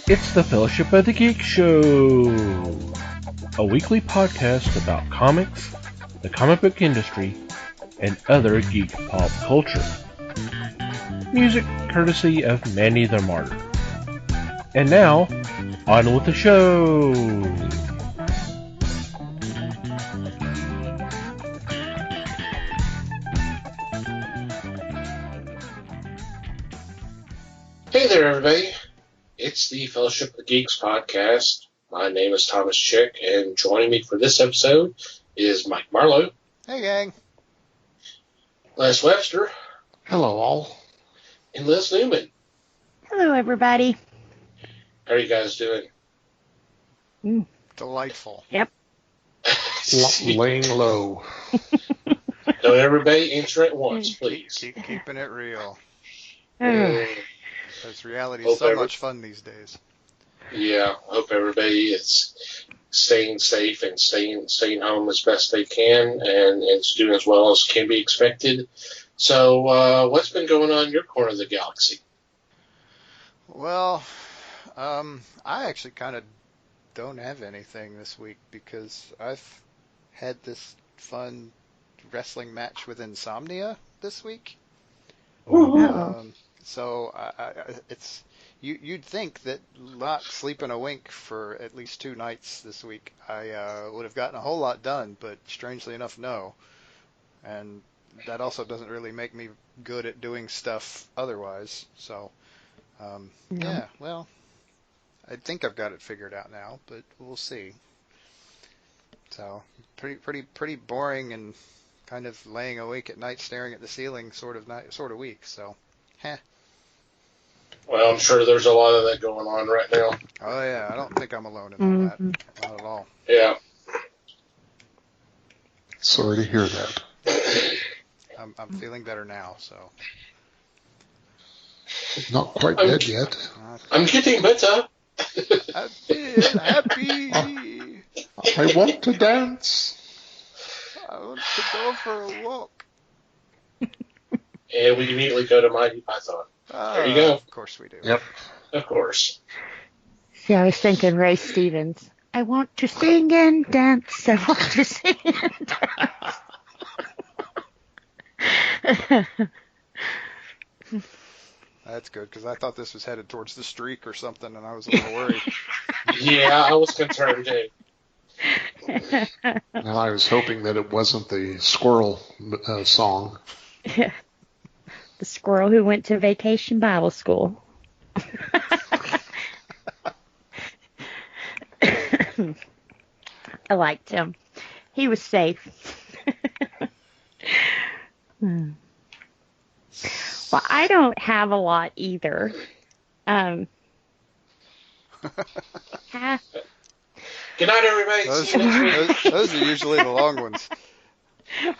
It's the Fellowship of the Geek Show, a weekly podcast about comics, the comic book industry, and other geek pop culture. Music courtesy of Manny the Martyr. And now, on with the show! Hey there, everybody. It's the Fellowship of the Geeks podcast. My name is Thomas Chick, and joining me for this episode is Mike Marlowe. Hey, gang. Les Webster. Hello, all. And Liz Newman. Hello, everybody. How are you guys doing? Delightful. Yep. Laying low. Don't everybody answer at once, please. Keep keeping it real. Mm, Because reality Hope is so much fun these days. yeah, I hope everybody is staying safe and staying home as best they can and doing as well as can be expected. So, what's been going on in your corner of the galaxy? Well, I actually kind of don't have anything this week because I've had this fun wrestling match with Insomnia this week. So it's you'd think that not sleeping a wink for at least 2 nights this week, I would have gotten a whole lot done, but strangely enough, no. And that also doesn't really make me good at doing stuff otherwise. So, yeah, well, I think I've got it figured out now, but we'll see. So, pretty boring and kind of laying awake at night staring at the ceiling sort of week. So, Well, I'm sure there's a lot of that going on right now. Oh yeah, I don't think I'm alone in all that. Not at all. Yeah. Sorry to hear that. I'm feeling better now, so. Not quite dead yet. I'm getting better. Happy. I want to dance. I want to go for a walk. And we immediately go to Mighty Python. There you go. Of course we do. Yep. Of course. See, I was thinking Ray Stevens. I want to sing and dance. I want to sing and dance. That's good, because I thought this was headed towards the streak or something, and I was a little worried. Yeah, I was concerned too. Well, I was hoping that it wasn't the squirrel song. The squirrel who went to vacation Bible school. I liked him. He was safe. Well, I don't have a lot either. Good night, everybody. Those are usually the long ones.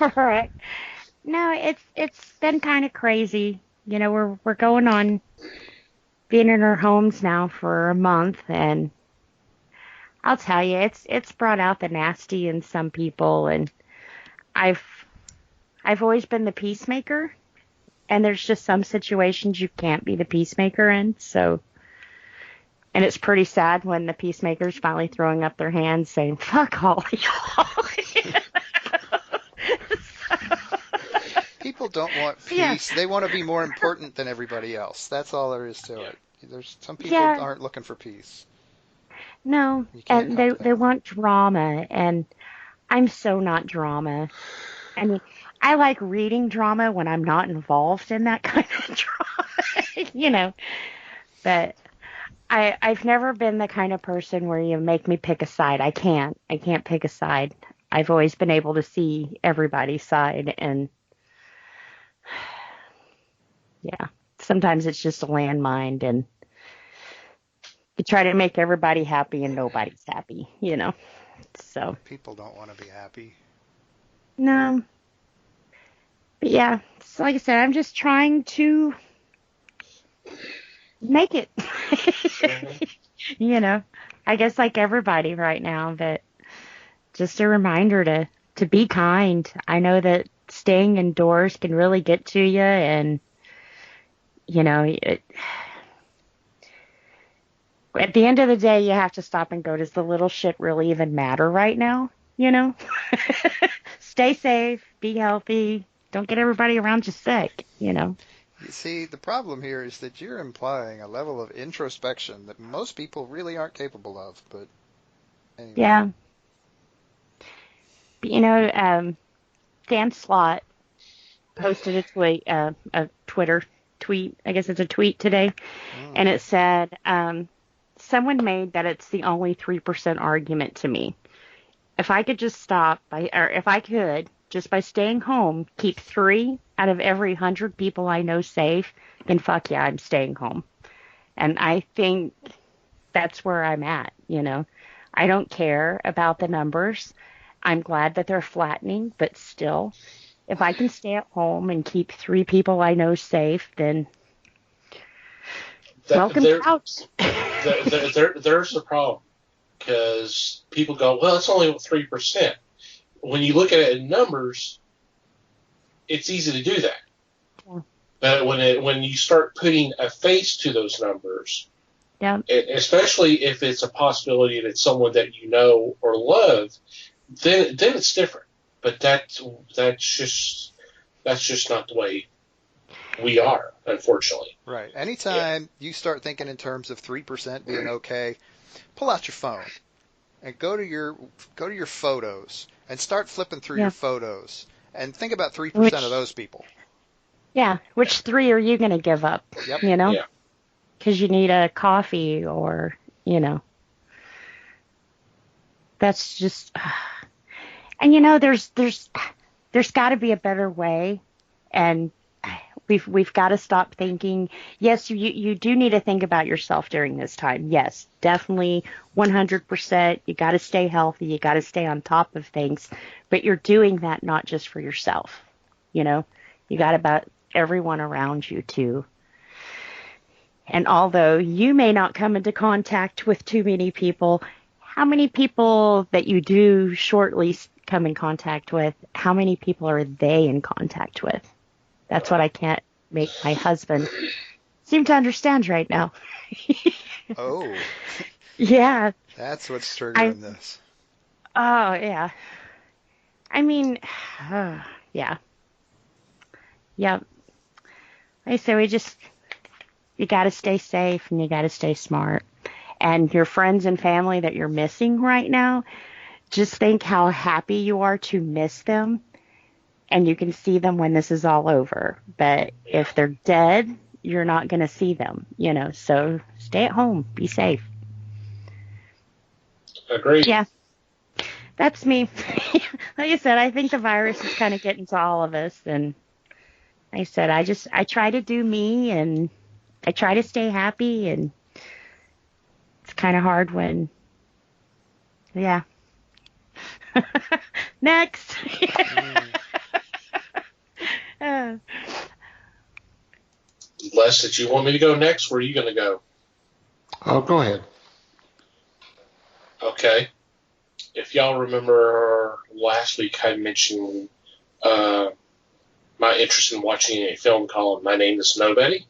All right. No, it's been kind of crazy. You know, we're going on being in our homes now for a month, and I'll tell you, it's brought out the nasty in some people, and I've always been the peacemaker, and there's just some situations you can't be the peacemaker in, so, and it's pretty sad when the peacemaker's finally throwing up their hands saying, fuck all y'all. People don't want peace. Yeah. They want to be more important than everybody else. That's all there is to it. There's some people aren't looking for peace. No, and they want drama, and I'm so not drama. I mean, I like reading drama when I'm not involved in that kind of drama, you know. But I've never been the kind of person where you make me pick a side. I can't pick a side. I've always been able to see everybody's side, and yeah, sometimes it's just a landmine, and you try to make everybody happy and nobody's happy, you know. So people don't want to be happy. No. But yeah, so like I said, I'm just trying to make it. You know, I guess like everybody right now, but just a reminder to be kind. I know that staying indoors can really get to you, and you know, At the end of the day, you have to stop and go, does the little shit really even matter right now? You know? Stay safe, be healthy, don't get everybody around you sick, you know? You see, the problem here is that you're implying a level of introspection that most people really aren't capable of, but anyway. Yeah. But, you know, Dan Slott posted a Twitter tweet, I guess it's a tweet today, and it said, someone made that it's the only 3% argument to me. If I could just if I could, just by staying home, keep 3 out of every 100 people I know safe, then fuck yeah, I'm staying home. And I think that's where I'm at, you know. I don't care about the numbers. I'm glad that they're flattening, but still, if I can stay at home and keep 3 people I know safe, then welcome out. There's the problem. Because people go, well, it's only 3%. When you look at it in numbers, it's easy to do that. Yeah. But when you start putting a face to those numbers, yeah, especially if it's a possibility that it's someone that you know or love, then it's different. But that's just not the way we are, unfortunately. Right. Anytime you start thinking in terms of 3% being okay, pull out your phone and go to your photos and start flipping through your photos and think about 3% of those people. Yeah. Which 3 are you going to give up? Yep. You know? Yeah. Because you need a coffee or, you know. That's just... And, you know, there's got to be a better way. And we've got to stop thinking, yes, you do need to think about yourself during this time. Yes, definitely 100%. You got to stay healthy. You got to stay on top of things. But you're doing that not just for yourself. You know, you got about everyone around you too. And although you may not come into contact with too many people, how many people that you do shortly come in contact with, how many people are they in contact with? That's what I can't make my husband seem to understand right now. Oh. Yeah. That's what's triggering this. Oh, yeah. I mean, yeah. Yep. I say you got to stay safe and you got to stay smart. And your friends and family that you're missing right now, just think how happy you are to miss them. And you can see them when this is all over. But if they're dead, you're not going to see them, you know. So stay at home. Be safe. Agreed. Yeah. That's me. Like I said, I think the virus is kind of getting to all of us. And like I said, I try to do me and I try to stay happy. And it's kind of hard yeah. Next. Les, did you want me to go next? Where are you going to go? Oh, go ahead. Okay. If y'all remember last week, I mentioned my interest in watching a film called My Name is Nobody.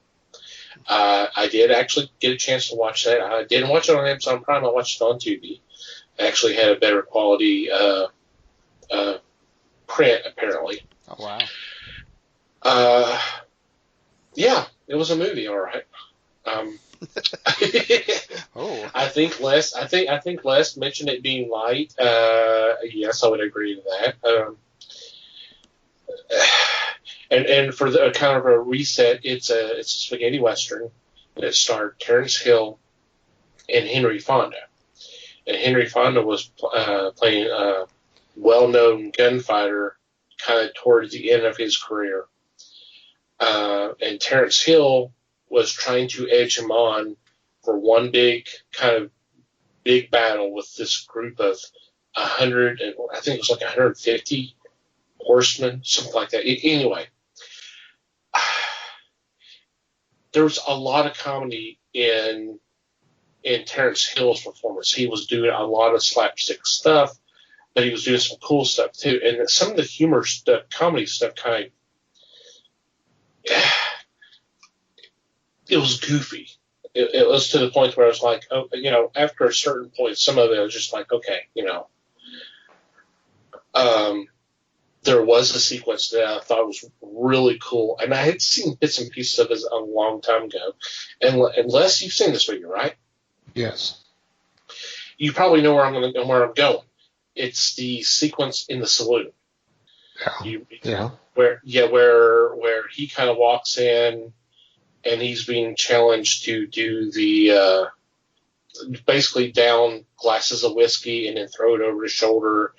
I did actually get a chance to watch that. I didn't watch it on Amazon Prime. I watched it on Tubi. I actually had a better quality print, apparently. Oh, wow. Yeah, it was a movie, all right. Oh. I think Les mentioned it being light. Yes, I would agree to that. And for the kind of a reset, it's a spaghetti western that starred Terence Hill and Henry Fonda. And Henry Fonda was playing a well-known gunfighter kind of towards the end of his career. And Terence Hill was trying to edge him on for one big battle with this group of 100, and I think it was like 150 horsemen, something like that. Anyway, there was a lot of comedy in Terence Hill's performance. He was doing a lot of slapstick stuff, but he was doing some cool stuff too. And some of the humor stuff, comedy stuff, kind of, it was goofy. it was to the point where I was like, oh, after a certain point, some of it was just like, okay, there was a sequence that I thought was really cool, and I had seen bits and pieces of it a long time ago. And unless you've seen this movie, right? Yes. You probably know where I'm going. It's the sequence in the saloon. Yeah. Where he kind of walks in, and he's being challenged to do the basically down glasses of whiskey and then throw it over his shoulder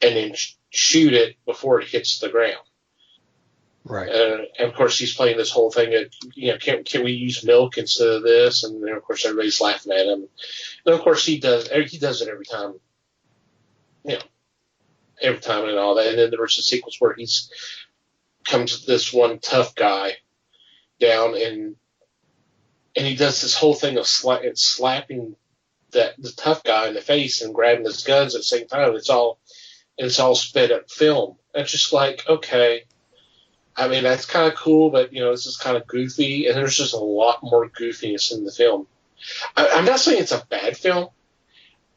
and then shoot it before it hits the ground. Right. And of course, he's playing this whole thing that, can we use milk instead of this? And then, of course, everybody's laughing at him. And of course, he does it every time, every time and all that. And then there was a sequence where comes this one tough guy down and he does this whole thing of slapping the tough guy in the face and grabbing his guns at the same time. It's all sped up film. It's just like, okay. I mean, that's kind of cool, but, this is kind of goofy, and there's just a lot more goofiness in the film. I'm not saying it's a bad film.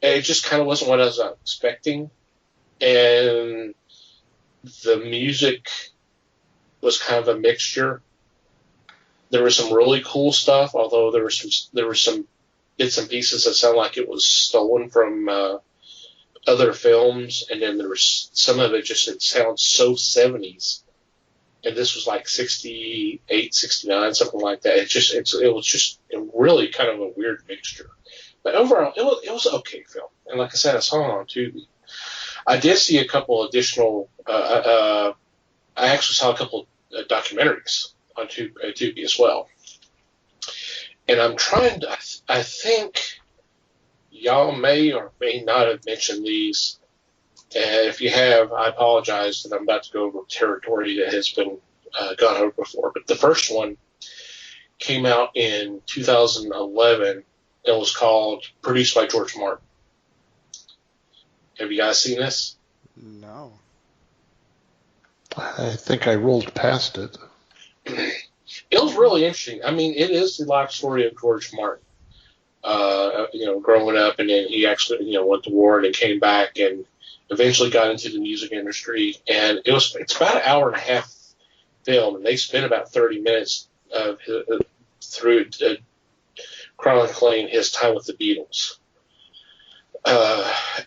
It just kind of wasn't what I was expecting. And the music was kind of a mixture. There was some really cool stuff, although there were some bits and pieces that sound like it was stolen from other films, and then there was some of it it sounds so 70s. And this was like 68, 69, something like that. It was just really kind of a weird mixture. But overall, it was an okay film. And like I said, I saw it on Tubi. I did see a couple additional. I actually saw a couple documentaries on Tubi as well. And I'm trying to. I think y'all may or may not have mentioned these. And if you have, I apologize that I'm about to go over territory that has been gone over before. But the first one came out in 2011 and was produced by George Martin. Have you guys seen this? No. I think I rolled past it. It was really interesting. I mean, it is the life story of George Martin. Growing up, and then he actually, went to war and then came back and eventually got into the music industry. And it's about an hour and a half film, and they spent about 30 minutes through chronicling his time with the Beatles.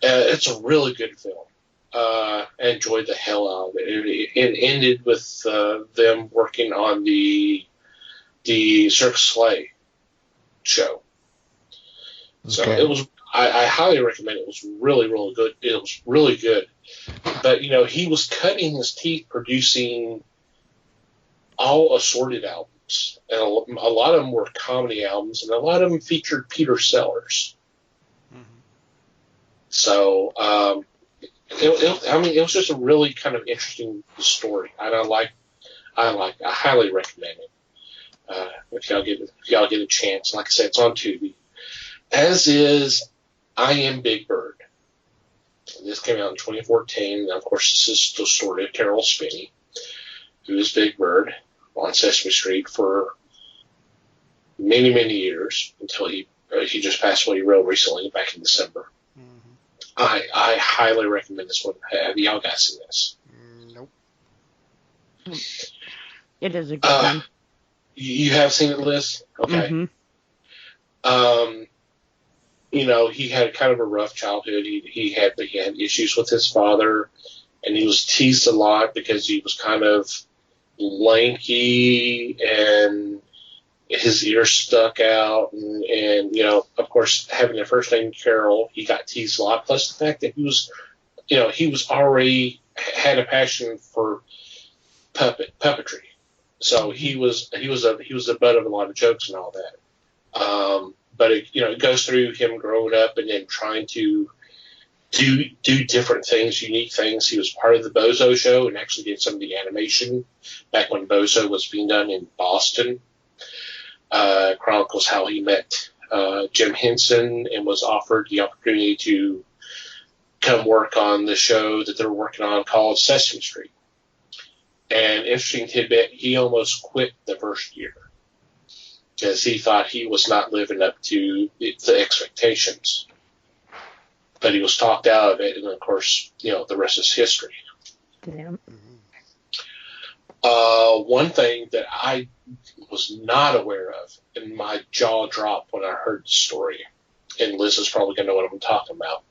It's a really good film. I enjoyed the hell out of it. It ended with them working on the Cirque du Soleil show. Okay. So it was. I highly recommend it. It was really, really good. It was really good. But, he was cutting his teeth producing all assorted albums. And a lot of them were comedy albums, and a lot of them featured Peter Sellers. Mm-hmm. So, it was just a really kind of interesting story. And I highly recommend it. If y'all get a chance. Like I said, it's on Tubi. As is I Am Big Bird. This came out in 2014. And of course, this is the story of Terrell Spinney, who is Big Bird on Sesame Street for many, many years until he just passed away real recently, back in December. Mm-hmm. I highly recommend this one. Have y'all guys seen this? Nope. It is a good one. You have seen it, Liz? Okay. Mm-hmm. He had kind of a rough childhood. He had issues with his father, and he was teased a lot because he was kind of lanky and his ears stuck out. And of course, having a first name Carol, he got teased a lot. Plus the fact that he was already had a passion for puppetry. So he was the butt of a lot of jokes and all that. But it goes through him growing up and then trying to do different things, unique things. He was part of the Bozo show and actually did some of the animation back when Bozo was being done in Boston. Chronicles how he met Jim Henson and was offered the opportunity to come work on the show that they were working on called Sesame Street. And interesting tidbit, he almost quit the first year. because he thought he was not living up to the expectations. But he was talked out of it, and of course, the rest is history. Yeah. One thing that I was not aware of, and my jaw dropped when I heard the story, and Liz is probably going to know what I'm talking about.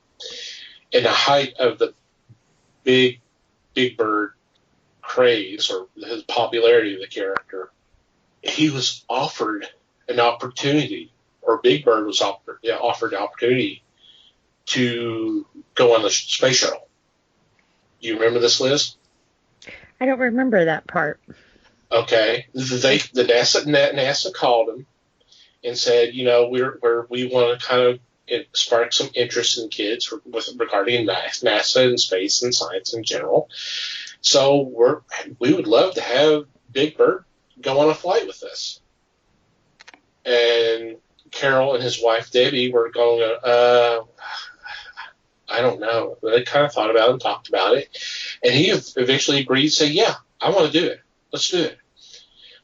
In the height of the Big Bird craze, or his popularity of the character, he was offered an opportunity, or Big Bird was offered the opportunity to go on the space shuttle. Do you remember this, Liz? I don't remember that part. Okay, the NASA called him and said, we want to kind of spark some interest in kids regarding NASA and space and science in general. So we would love to have Big Bird go on a flight with us. And Carol and his wife Debbie were going, I don't know. They kind of thought about it and talked about it, and he eventually agreed to say, "Yeah, I want to do it. Let's do it."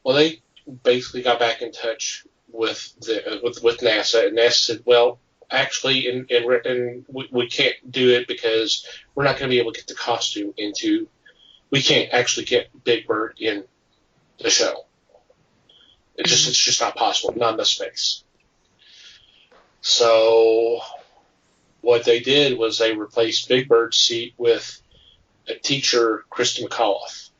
Well, they basically got back in touch with NASA, and NASA said, "Well, actually, and we can't do it because we're not going to be able to get the costume into. We can't actually get Big Bird in the show. It's just not possible. Not enough space." So what they did was they replaced Big Bird's seat with a teacher, Kristen McAuliffe.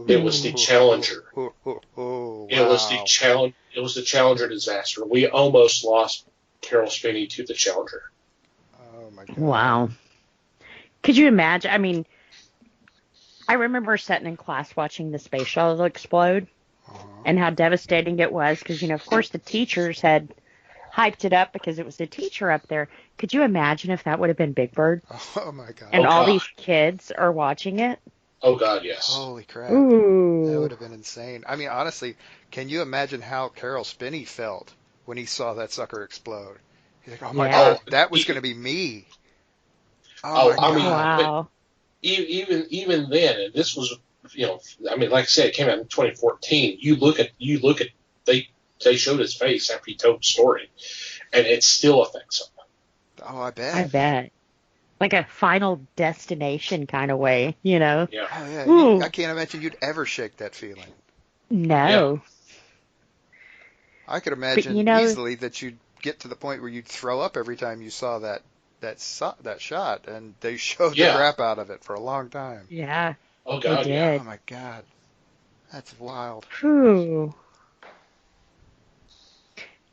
It was the Challenger. Wow. It was the Challenger disaster. We almost lost Carol Spinney to the Challenger. Oh my God. Wow. Could you imagine? I mean, I remember sitting in class watching the space shuttle explode and how devastating it was because, of course, the teachers had hyped it up because it was the teacher up there. Could you imagine if that would have been Big Bird? Oh my God. And all these kids are watching it? Oh God, yes. Holy crap. Ooh. That would have been insane. I mean, honestly, can you imagine how Carol Spinney felt when he saw that sucker explode? He's like, oh my God, that was going to be me. Oh my God. Wow. Even then, and this was, like I said, it came out in 2014. You look at they showed his face after he told the story, and it still affects him. Oh, I bet. I bet. Like a Final Destination kind of way, Yeah. Oh, yeah. Ooh. I can't imagine you'd ever shake that feeling. No. I could imagine easily that you'd get to the point where you'd throw up every time you saw that shot, and they showed the crap out of it for a long time. Yeah. Oh God, they yeah. did. Oh my God, that's wild. Whew.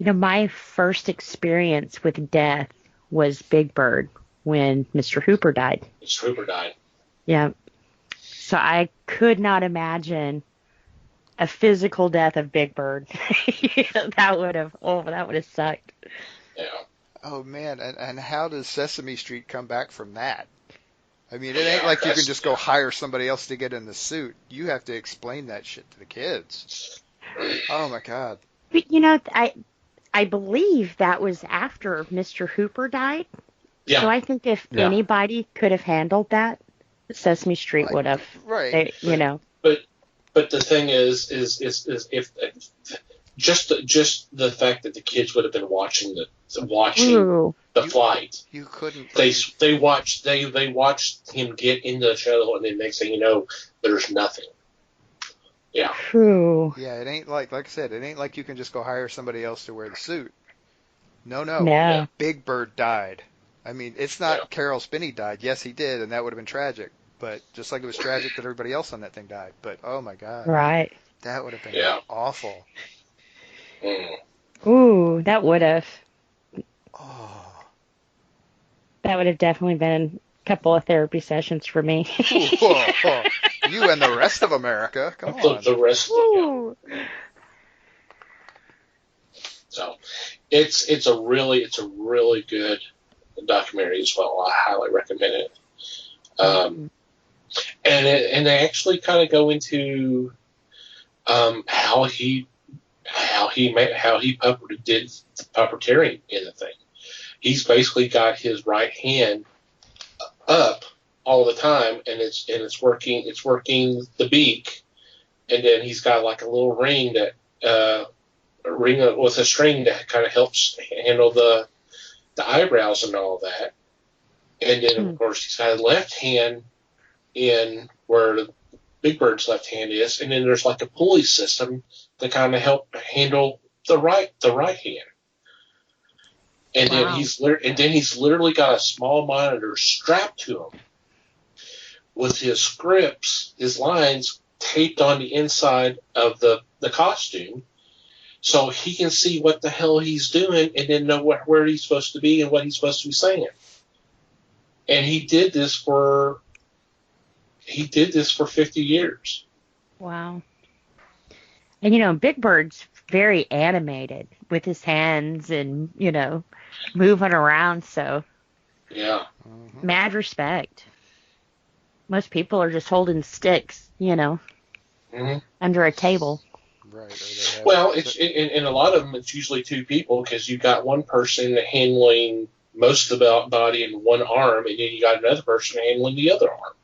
My first experience with death was Big Bird when Mr. Hooper died. Mr. Hooper died. Yeah. So I could not imagine a physical death of Big Bird. that would have sucked. Yeah. Oh man, and how does Sesame Street come back from that? I mean, it ain't like you can just go hire somebody else to get in the suit. You have to explain that shit to the kids. Oh my God. But I believe that was after Mr. Hooper died. Yeah. So I think if anybody could have handled that, Sesame Street would have. Right. But the thing is if just the fact that the kids would have been watching the flight. You couldn't. They watched him get into the shuttle, and then next thing you know, there's nothing. Yeah. True. Yeah, it ain't like I said, it ain't like you can just go hire somebody else to wear the suit. No. No. Big Bird died. I mean, it's not Carol Spinney died. Yes, he did, and that would have been tragic. But just like it was tragic that everybody else on that thing died. But oh my God. Right. That would have been awful. Mm. Ooh, that would have. Oh. That would have definitely been a couple of therapy sessions for me. Whoa. You and the rest of America. Come on. The rest of them. So it's a really good documentary as well. I highly recommend it. And they actually kind of go into how he did puppeteering in the thing. He's basically got his right hand up all the time, and it's working the beak, and then he's got like a little ring that ring with a string that kind of helps handle the eyebrows and all that. And then, of course, he's got a left hand in where Big Bird's left hand is, and then there's like a pulley system to kind of help handle the right hand. And Wow. then he's literally got a small monitor strapped to him with his scripts, his lines taped on the inside of the costume, so he can see what the hell he's doing and then know where he's supposed to be and what he's supposed to be saying. And he did this for 50 years. Wow. And Big Bird's very animated with his hands and, moving around, so Yeah. mad respect. Most people are just holding sticks, Mm-hmm. under a table. Right. Well, it's in a lot of them, it's usually two people because you've got one person handling most of the body in one arm, and then you got another person handling the other arm.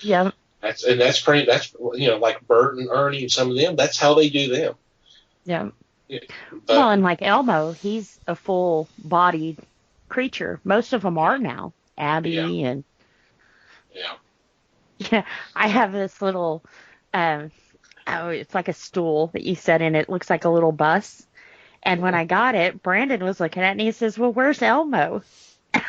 Yeah. That's like Bert and Ernie and some of them. That's how they do them. Yeah. Yeah, Well, and like Elmo, he's a full-bodied creature. Most of them are now. Abby and yeah. I have this little, it's like a stool that you sit in. It looks like a little bus. And when I got it, Brandon was looking at it and he says, "Well, where's Elmo?" And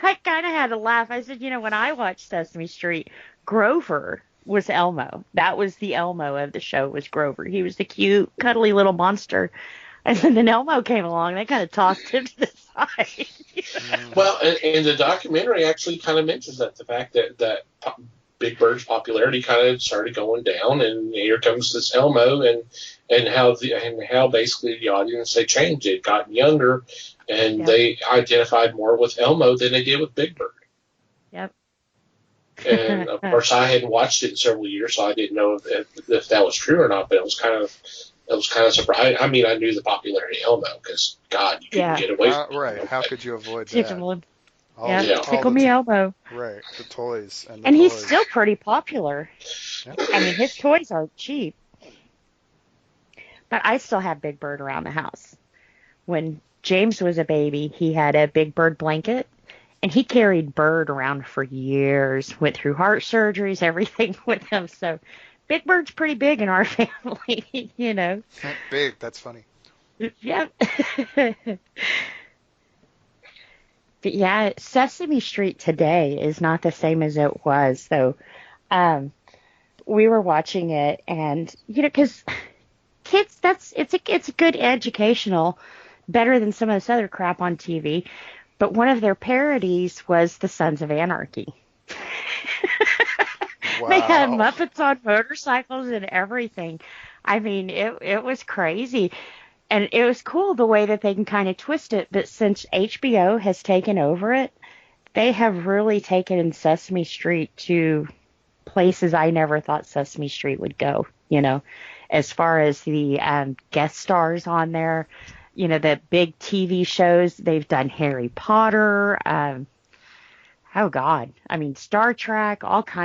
I kind of had to laugh. I said, when I watched Sesame Street, Grover was Elmo. That was the Elmo of the show, was Grover. He was the cute, cuddly little monster. And then Elmo came along. They kind of tossed him to the side. Well, and the documentary actually kind of mentions that the fact that Big Bird's popularity kind of started going down, and here comes this Elmo, and how basically the audience, they changed. It gotten younger, and they identified more with Elmo than they did with Big Bird. Yep. And of course, I hadn't watched it in several years, so I didn't know if that was true or not. But it was kind of surprising. I mean, I knew the popularity of Elmo because, God, you couldn't get away from it. Right. How could you avoid that? Tickle me Elmo. Right, the toys. And he's still pretty popular. Yeah. I mean, his toys aren't cheap. But I still have Big Bird around the house. When James was a baby, he had a Big Bird blanket, and he carried Bird around for years, went through heart surgeries, everything with him. So Big Bird's pretty big in our family, Big, that's funny. Yeah. But yeah, Sesame Street today is not the same as it was. So we were watching it, and because kids, it's a good educational, better than some of this other crap on TV. But one of their parodies was the Sons of Anarchy. Wow. They had Muppets on motorcycles and everything. I mean, it was crazy. And it was cool the way that they can kind of twist it. But since HBO has taken over it, they have really taken Sesame Street to places I never thought Sesame Street would go, as far as the guest stars on there, the big TV shows. They've done Harry Potter. Oh, God. I mean, Star Trek,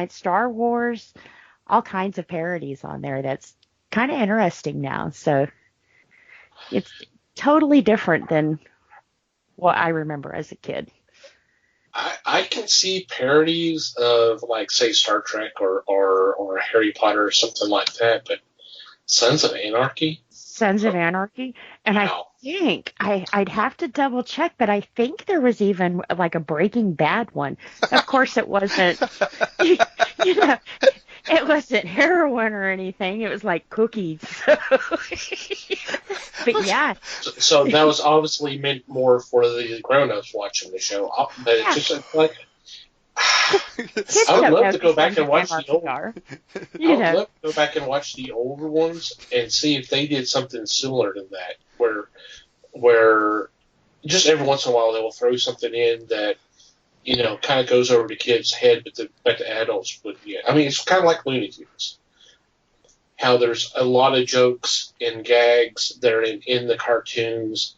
Star Wars, all kinds of parodies on there. That's kind of interesting now. So it's totally different than what I remember as a kid. I can see parodies of, like, say, Star Trek or Harry Potter or something like that, but Sons of Anarchy? Sons of Anarchy? And Wow. I think, I'd have to double check, but I think there was even, like, a Breaking Bad one. Of course it wasn't, it wasn't heroin or anything. It was like cookies. But yeah. So that was obviously meant more for the grown-ups watching the show. But it's just like, I would love to go back and watch the old. I would love to go back and watch the older ones and see if they did something similar to that, where just every once in a while they will throw something in that kind of goes over the kid's head, but the adults would get. I mean, it's kind of like Looney Tunes. How there's a lot of jokes and gags that are in the cartoons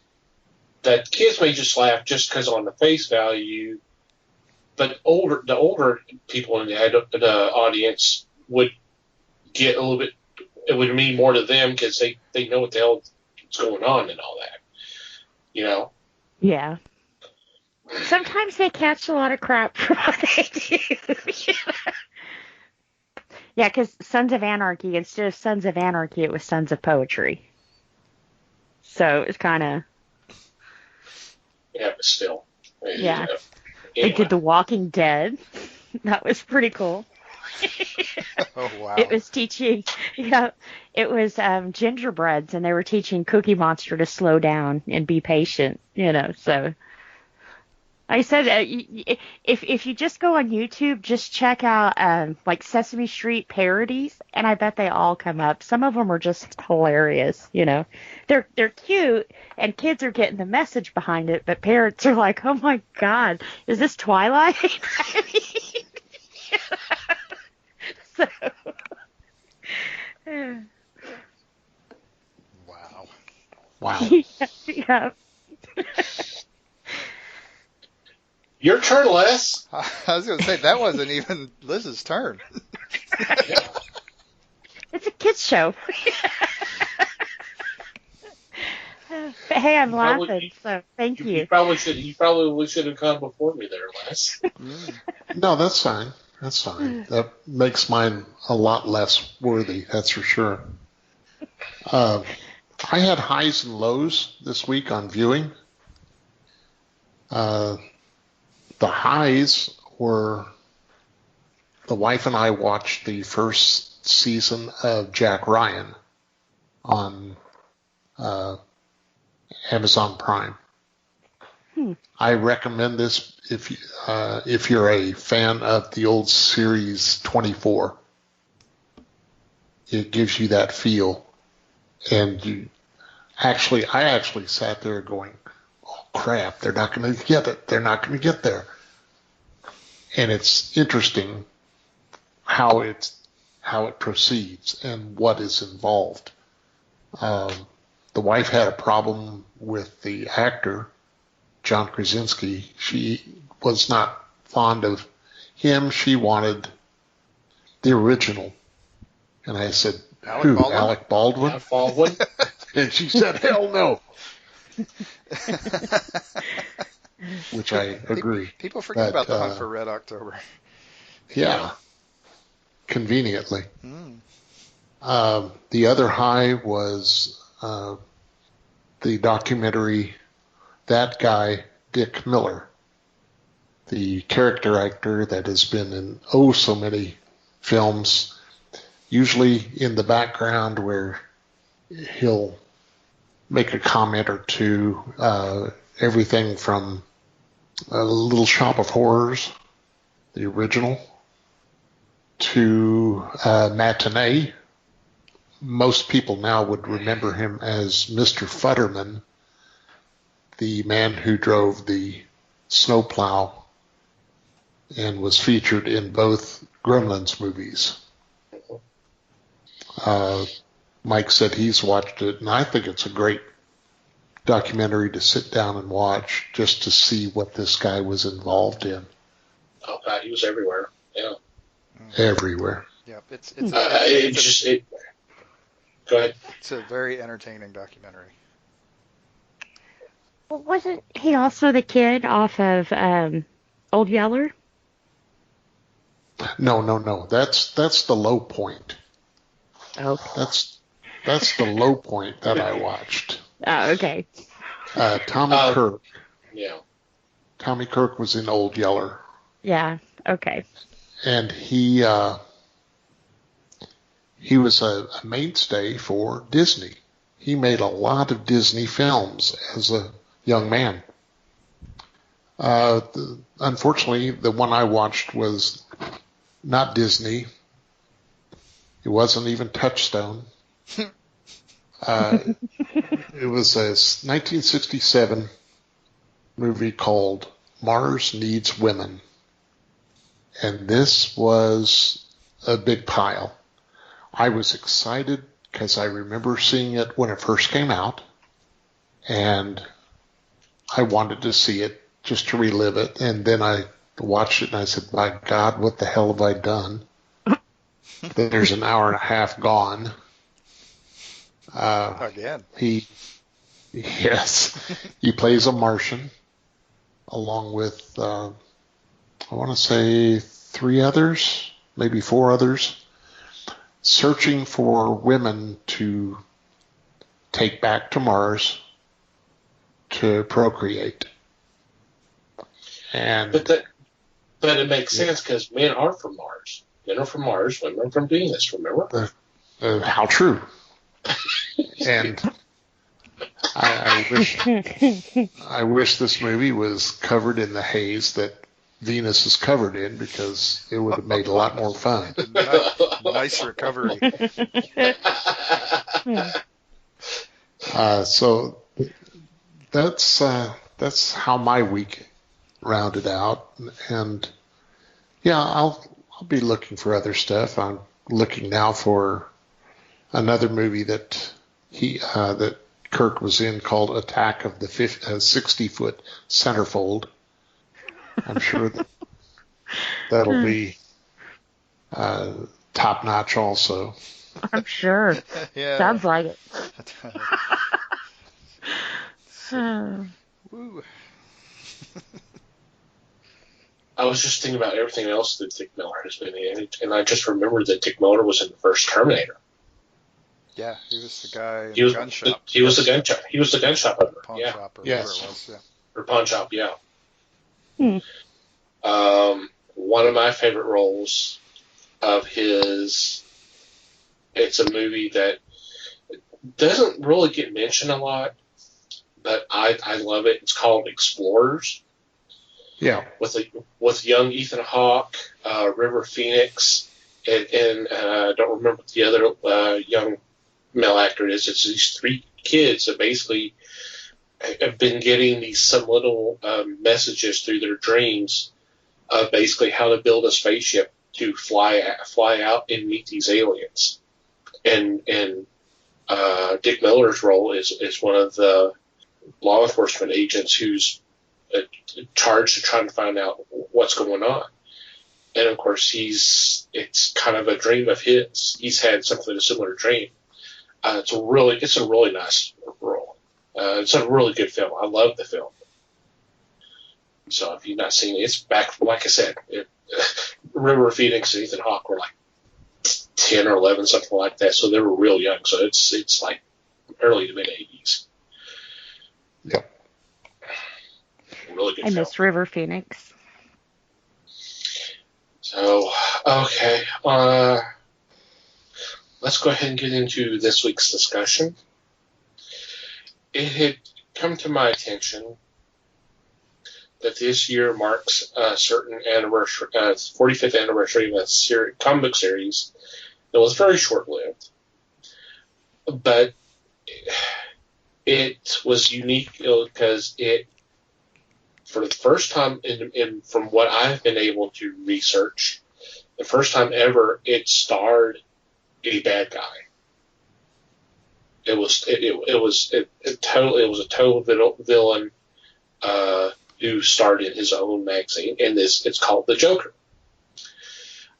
that kids may just laugh just because on the face value, but the older people in the audience would get a little bit it would mean more to them because they know what the hell is going on and all that. You know? Yeah. Sometimes they catch a lot of crap for what they do. Yeah, because Sons of Anarchy, instead of Sons of Anarchy, it was Sons of Poetry. So it was kind of... Yeah, but still. Yeah. Anyway. They did The Walking Dead. That was pretty cool. Oh, wow. It was teaching, it was gingerbreads, and they were teaching Cookie Monster to slow down and be patient, so... I said, if you just go on YouTube, just check out like Sesame Street parodies, and I bet they all come up. Some of them are just hilarious. They're cute, and kids are getting the message behind it, but parents are like, "Oh my God, is this Twilight?" I mean, so, Wow. yeah. Your turn, Les. I was going to say, that wasn't even Liz's turn. It's a kids show. But hey, I'm laughing, so thank you. You probably should have come before me there, Les. No, that's fine. That's fine. That makes mine a lot less worthy, that's for sure. I had highs and lows this week on viewing. The highs were the wife and I watched the first season of Jack Ryan on Amazon Prime. I recommend this if you're a fan of the old series 24. It gives you that feel, and I actually sat there going, crap, they're not going to get it. They're not going to get there. And it's interesting how it proceeds and what is involved. The wife had a problem with the actor, John Krasinski. She was not fond of him. She wanted the original. And I said, who? Alec Baldwin? Yeah, Baldwin. And she said, hell no. Which I agree. People forget about the Hunt for Red October. Yeah. Conveniently. The other high was the documentary That Guy, Dick Miller, the character actor that has been in so many films, usually in the background where he'll make a comment or two, everything from A Little Shop of Horrors, the original, to Matinee. Most people now would remember him as Mr. Futterman, the man who drove the snowplow and was featured in both Gremlins movies. Mike said he's watched it, and I think it's a great documentary to sit down and watch just to see what this guy was involved in. Oh God, he was everywhere. Yeah, everywhere. Yep, Go ahead. It's a very entertaining documentary. Well, wasn't he also the kid off of Old Yeller? No. That's the low point. Oh. That's the low point that I watched. Oh, okay. Tommy Kirk. Yeah. Tommy Kirk was in Old Yeller. Yeah. Okay. And he was a mainstay for Disney. He made a lot of Disney films as a young man. Unfortunately, the one I watched was not Disney. It wasn't even Touchstone. It was a 1967 movie called Mars Needs Women. And this was a big pile. I was excited because I remember seeing it when it first came out. And I wanted to see it just to relive it. And then I watched it and I said, my God, what the hell have I done? There's an hour and a half gone. Again. Yes, he plays a Martian along with, I want to say 3 others, maybe 4 others, searching for women to take back to Mars to procreate. And but it makes sense because men are from Mars. Men are from Mars, women are from Venus, remember? How true. And I wish this movie was covered in the haze that Venus is covered in, because it would have made a lot more fun. Nice recovery. So that's how my week rounded out, and yeah, I'll be looking for other stuff. I'm looking now for another movie that that Kirk was in called Attack of the 60-Foot Centerfold. I'm sure that'll be top notch also. I'm sure. Yeah. Sounds like it. Woo. I was just thinking about everything else that Dick Miller has been in, and I just remembered that Dick Miller was in the first Terminator. Yeah, he was the guy in the gun shop. He was the gun shop. He was the gun shop owner. Pawn Yeah. shop or Yes. whatever it was. Yeah. Or pawn shop, yeah. Hmm. One of my favorite roles of his, it's a movie that doesn't really get mentioned a lot, but I love it. It's called Explorers. Yeah. With young Ethan Hawke, River Phoenix, and I don't remember what the other young male actor is. It's these 3 kids that basically have been getting these subliminal messages through their dreams of basically how to build a spaceship to fly out and meet these aliens. And Dick Miller's role is one of the law enforcement agents who's charged to trying to find out what's going on. And of course, it's kind of a dream of his. He's had something a similar dream. It's a really nice role. It's a really good film. I love the film. So if you've not seen it, it's back, like I said, River Phoenix and Ethan Hawke were like 10 or 11, something like that. So they were real young. So it's like early to mid 80s. Yep. Really good I film. miss River Phoenix. So, okay. Let's go ahead and get into this week's discussion. It had come to my attention that this year marks a certain anniversary, 45th anniversary of a comic book series that was very short-lived, but it was unique because it, for the first time from what I've been able to research, the first time ever it starred a bad guy. It was a total villain who starred in his own magazine, and it's called The Joker.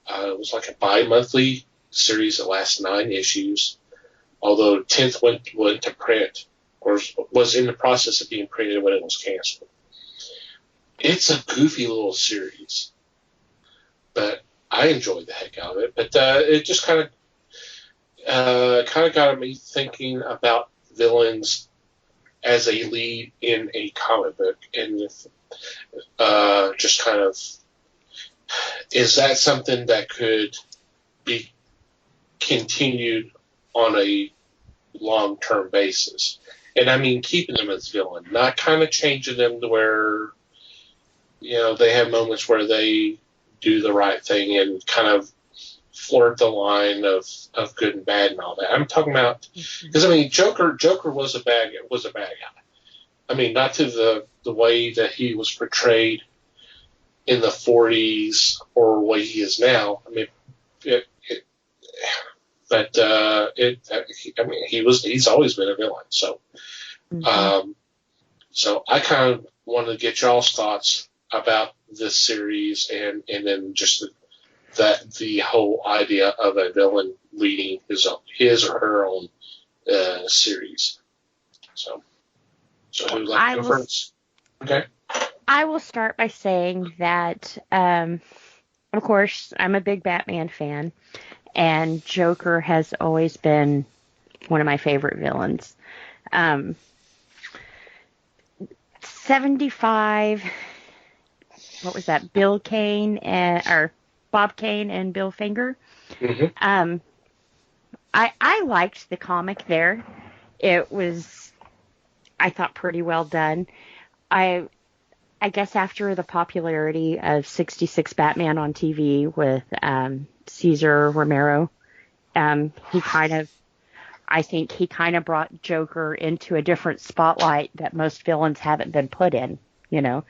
It was like a bi-monthly series that lasts 9 issues, although 10th went to print, or was in the process of being printed when it was canceled. It's a goofy little series, but I enjoyed the heck out of it. But it just kind of got me thinking about villains as a lead in a comic book, and just kind of, is that something that could be continued on a long-term basis? And I mean keeping them as villain, not kind of changing them to where, they have moments where they do the right thing and kind of flirt the line of good and bad and all that. I'm talking about, because I mean, Joker was a bad guy. I mean, not to the way that he was portrayed in the 40s or the way he is now. I mean, he's always been a villain. So, so I kind of wanted to get y'all's thoughts about this series and then just the whole idea of a villain leading his or her own series. So who'd like to go first? Okay. I will start by saying that, of course, I'm a big Batman fan, and Joker has always been one of my favorite villains. 75, what was that? Bob Kane and Bill Finger. Mm-hmm. I liked the comic there. It was, I thought, pretty well done. I guess after the popularity of 66 Batman on TV with Cesar Romero, I think he kind of brought Joker into a different spotlight that most villains haven't been put in, you know.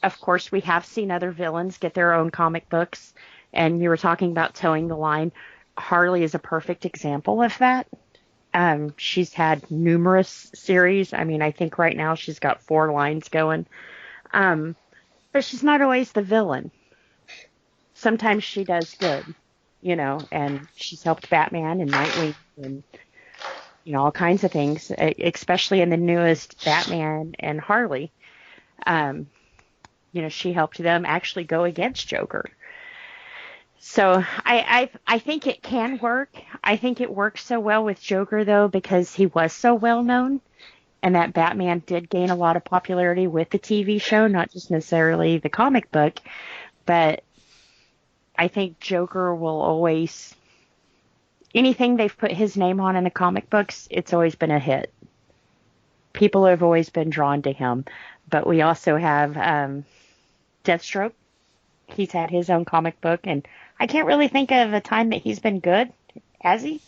Of course, we have seen other villains get their own comic books, and you were talking about towing the line. Harley is a perfect example of that. She's had numerous series. I mean, I think right now she's got 4 lines going. But she's not always the villain. Sometimes she does good, you know, and she's helped Batman and Nightwing and, you know, all kinds of things, especially in the newest Batman and Harley. You know, she helped them actually go against Joker. So I think it can work. I think it works so well with Joker, though, because he was so well known, and that Batman did gain a lot of popularity with the TV show, not just necessarily the comic book. But I think Joker will always, anything they've put his name on in the comic books, it's always been a hit. People have always been drawn to him. But we also have Deathstroke. He's had his own comic book, and I can't really think of a time that he's been good, has he?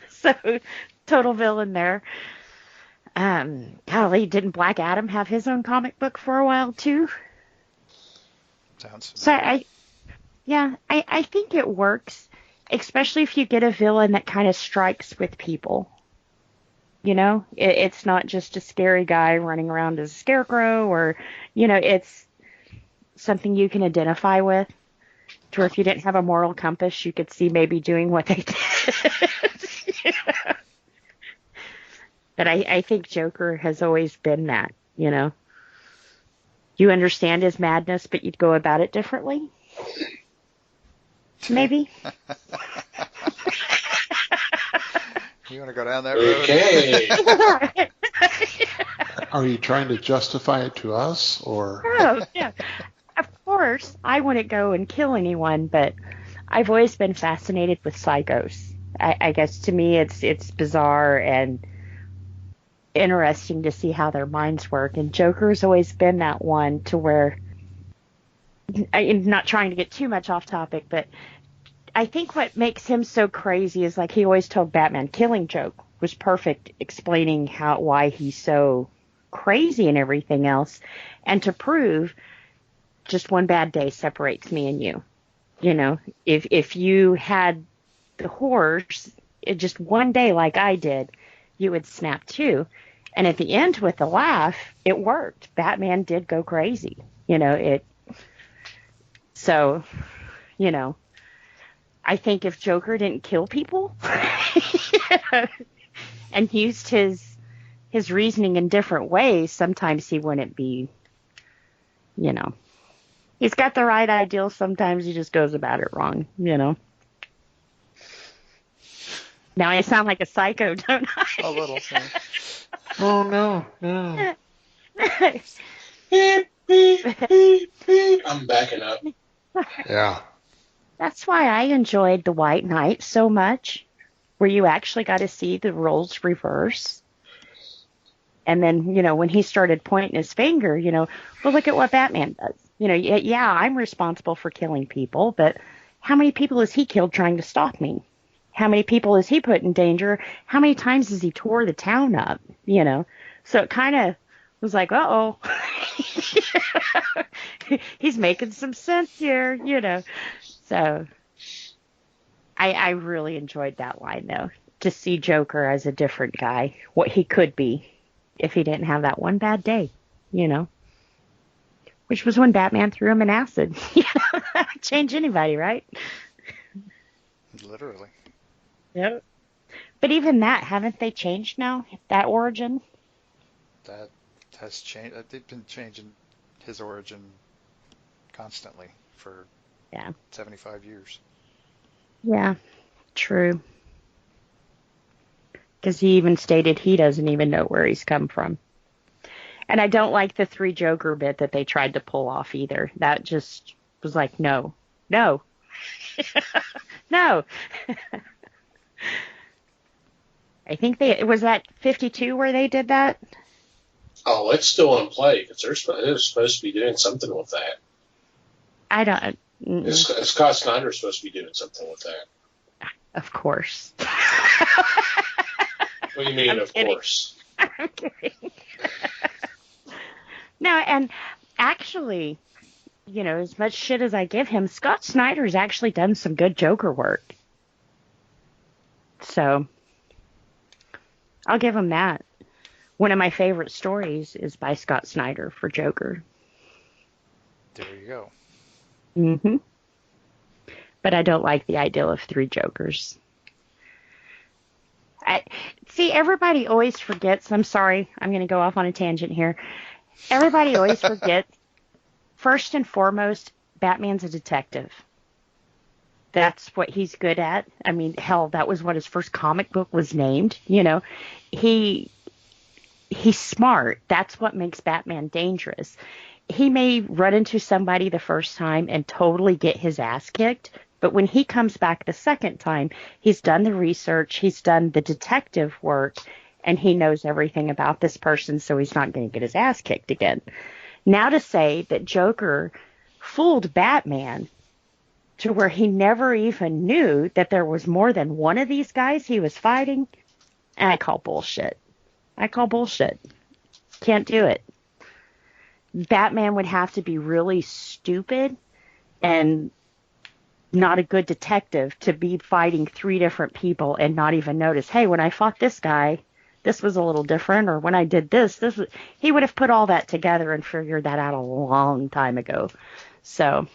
So, total villain there. Golly, didn't Black Adam have his own comic book for a while, too? Sounds familiar. So, I think it works, especially if you get a villain that kind of strikes with people. You know, it's not just a scary guy running around as a scarecrow, or, you know, it's something you can identify with, to where if you didn't have a moral compass, you could see maybe doing what they did. Yeah. But I think Joker has always been that, you know. You understand his madness, but you'd go about it differently. Maybe. You want to go down that road? Okay. Are you trying to justify it to us, or? Oh, yeah. Of course, I wouldn't go and kill anyone, but I've always been fascinated with psychos. I guess to me it's bizarre and interesting to see how their minds work. And Joker's always been that one to where, I'm not trying to get too much off topic, but I think what makes him so crazy is, like, he always told Batman, Killing Joke was perfect, explaining why he's so crazy and everything else. And to prove just one bad day separates me and you. You know, if you had the horse just one day like I did, you would snap too. And at the end, with the laugh, it worked. Batman did go crazy. You know, so, you know, I think if Joker didn't kill people and used his reasoning in different ways, sometimes he wouldn't be, you know. He's got the right ideal. Sometimes he just goes about it wrong, you know. Now I sound like a psycho, don't I? A little. Yeah. Oh, no. Beep, beep, beep, beep. I'm backing up. Yeah. That's why I enjoyed The White Knight so much, where you actually got to see the roles reverse. And then, you know, when he started pointing his finger, you know, well, look at what Batman does. You know, yeah, I'm responsible for killing people, but how many people has he killed trying to stop me? How many people has he put in danger? How many times has he tore the town up? You know, so it kind of was like, uh-oh, he's making some sense here, you know. So I really enjoyed that line, though, to see Joker as a different guy, what he could be if he didn't have that one bad day, you know, which was when Batman threw him in acid. Change anybody, right? Literally. Yep. But even that, haven't they changed now? That origin? That has changed. They've been changing his origin constantly for Yeah. 75 years. Yeah, true. Because he even stated he doesn't even know where he's come from. And I don't like the three Joker bit that they tried to pull off either. That just was like, no, no, no. I think was that 52 where they did that? Oh, it's still in play because they're supposed to be doing something with that. I don't. Scott Snyder's supposed to be doing something with that. Of course. What do you mean, I'm of kidding. course? I'm kidding. No, and actually, as much shit as I give him, Scott Snyder's actually done some good Joker work. So, I'll give him that. One of my favorite stories is by Scott Snyder for Joker. There you go. Mm-hmm. But I don't like the idea of three Jokers. See, everybody always forgets. I'm sorry, I'm going to go off on a tangent here. Everybody always forgets, first and foremost, Batman's a detective. That's what he's good at. I mean, hell, that was what his first comic book was named. He's smart. That's what makes Batman dangerous. He may run into somebody the first time and totally get his ass kicked, but when he comes back the second time, he's done the research, he's done the detective work, and he knows everything about this person, so he's not going to get his ass kicked again. Now to say that Joker fooled Batman to where he never even knew that there was more than one of these guys he was fighting, I call bullshit. Can't do it. Batman would have to be really stupid and not a good detective to be fighting three different people and not even notice, hey, when I fought this guy, this was a little different, or when I did this was... He would have put all that together and figured that out a long time ago. So,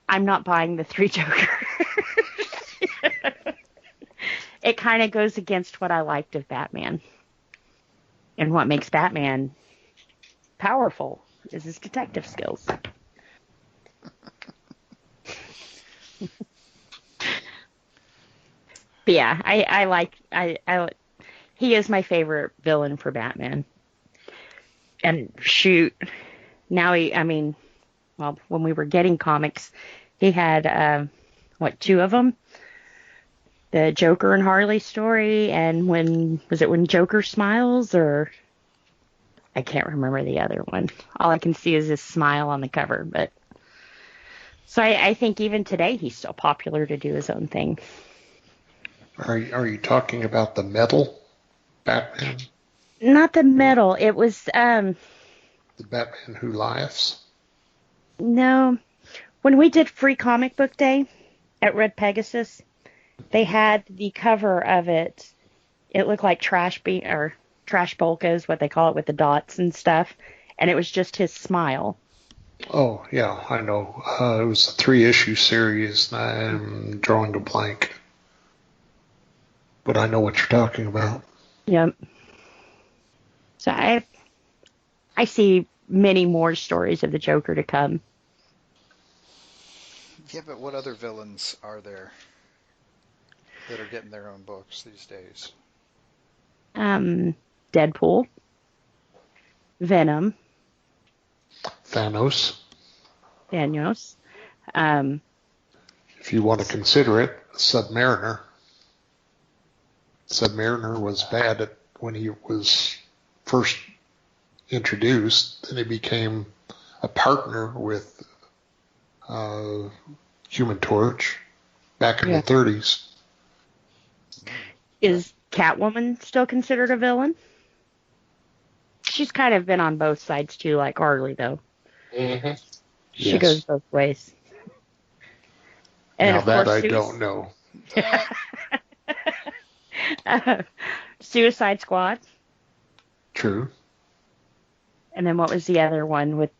I'm not buying the three Joker. It kind of goes against what I liked of Batman. And what makes Batman powerful is his detective skills. But yeah, he is my favorite villain for Batman. And shoot, now when we were getting comics, he had, two of them? The Joker and Harley story, and when Joker smiles, or I can't remember the other one. All I can see is his smile on the cover, but so I think even today he's still popular to do his own thing. Are you talking about the metal Batman? Not the metal. It was the Batman Who Laughs? No. When we did Free Comic Book Day at Red Pegasus, they had the cover of it. It looked like trash polka is what they call it, with the dots and stuff, and it was just his smile. Oh, yeah, I know. It was a 3-issue series, and I'm drawing a blank. But I know what you're talking about. Yep. So I see many more stories of the Joker to come. Yeah, but what other villains are there that are getting their own books these days? Deadpool, Venom, Thanos. If you want to consider it, Submariner. Submariner was bad when he was first introduced, then he became a partner with Human Torch back in the 30s. Is Catwoman still considered a villain? She's kind of been on both sides too, like Harley, though. Mm-hmm. She goes both ways. And now of that course, I don't know. Suicide Squad. True. And then what was the other one with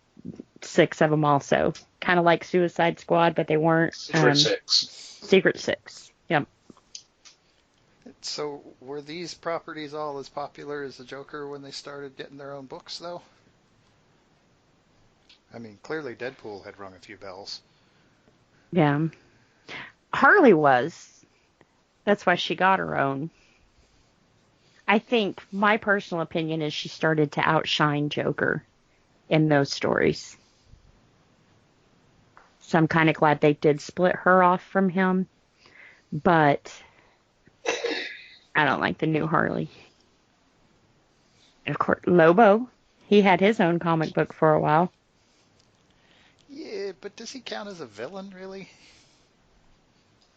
6 of them also? Kind of like Suicide Squad, but they weren't. Secret Six. Secret Six. Yep. So were these properties all as popular as the Joker when they started getting their own books, though? I mean, clearly Deadpool had rung a few bells. Yeah. Harley was. That's why she got her own. I think my personal opinion is she started to outshine Joker in those stories. So I'm kind of glad they did split her off from him. But I don't like the new Harley. And of course, Lobo, he had his own comic book for a while. Yeah, but does he count as a villain, really?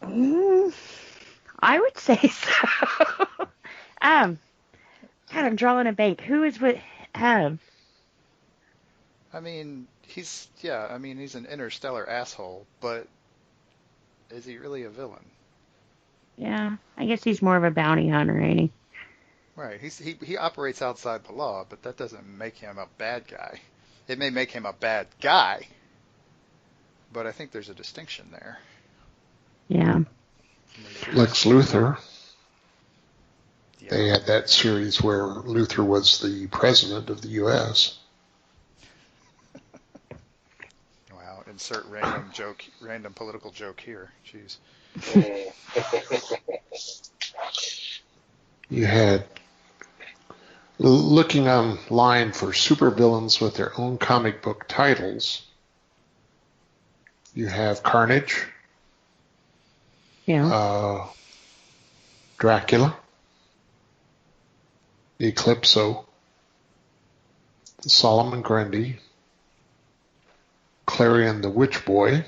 I would say so. God, I'm drawing a blank. Who is with? I mean, he's an interstellar asshole, but is he really a villain? Yeah, I guess he's more of a bounty hunter, ain't he? Right. He operates outside the law, but that doesn't make him a bad guy. It may make him a bad guy, but I think there's a distinction there. Yeah. Lex Luthor. Yeah. They had that series where Luthor was the president of the U.S. Wow. Insert random political joke here. Jeez. You had, looking online for supervillains with their own comic book titles, you have Carnage, Yeah. Dracula, Eclipso, Solomon Grundy, Clarion the Witch Boy,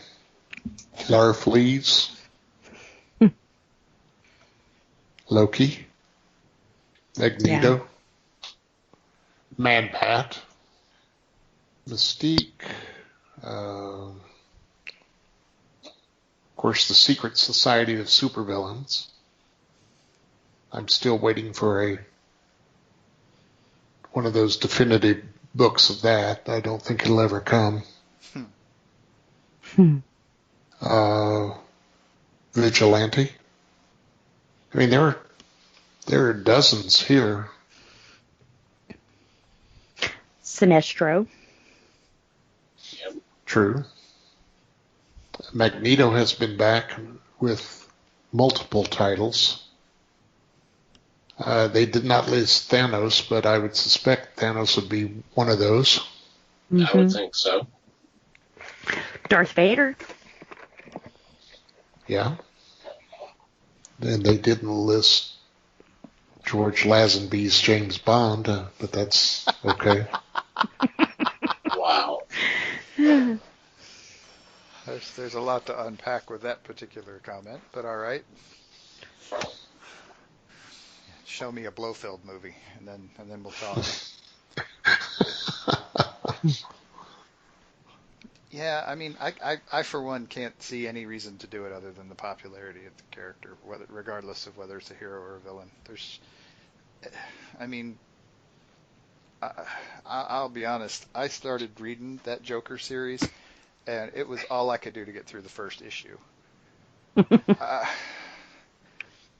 Larfleeze, Loki, Magneto, Man-Pat, Mystique, of course, the Secret Society of Supervillains. I'm still waiting for one of those definitive books of that. I don't think it'll ever come. Vigilante. I mean, there are dozens here. Sinestro. Yep. True. Magneto has been back with multiple titles. They did not list Thanos, but I would suspect Thanos would be one of those. Mm-hmm. I would think so. Darth Vader. Yeah. And they didn't list George Lazenby's James Bond, but that's okay. Wow. There's a lot to unpack with that particular comment, but all right. Show me a Blofeld movie, and then we'll talk. Yeah, I mean, I for one can't see any reason to do it other than the popularity of the character, regardless of whether it's a hero or a villain. I'll be honest. I started reading that Joker series, and it was all I could do to get through the first issue.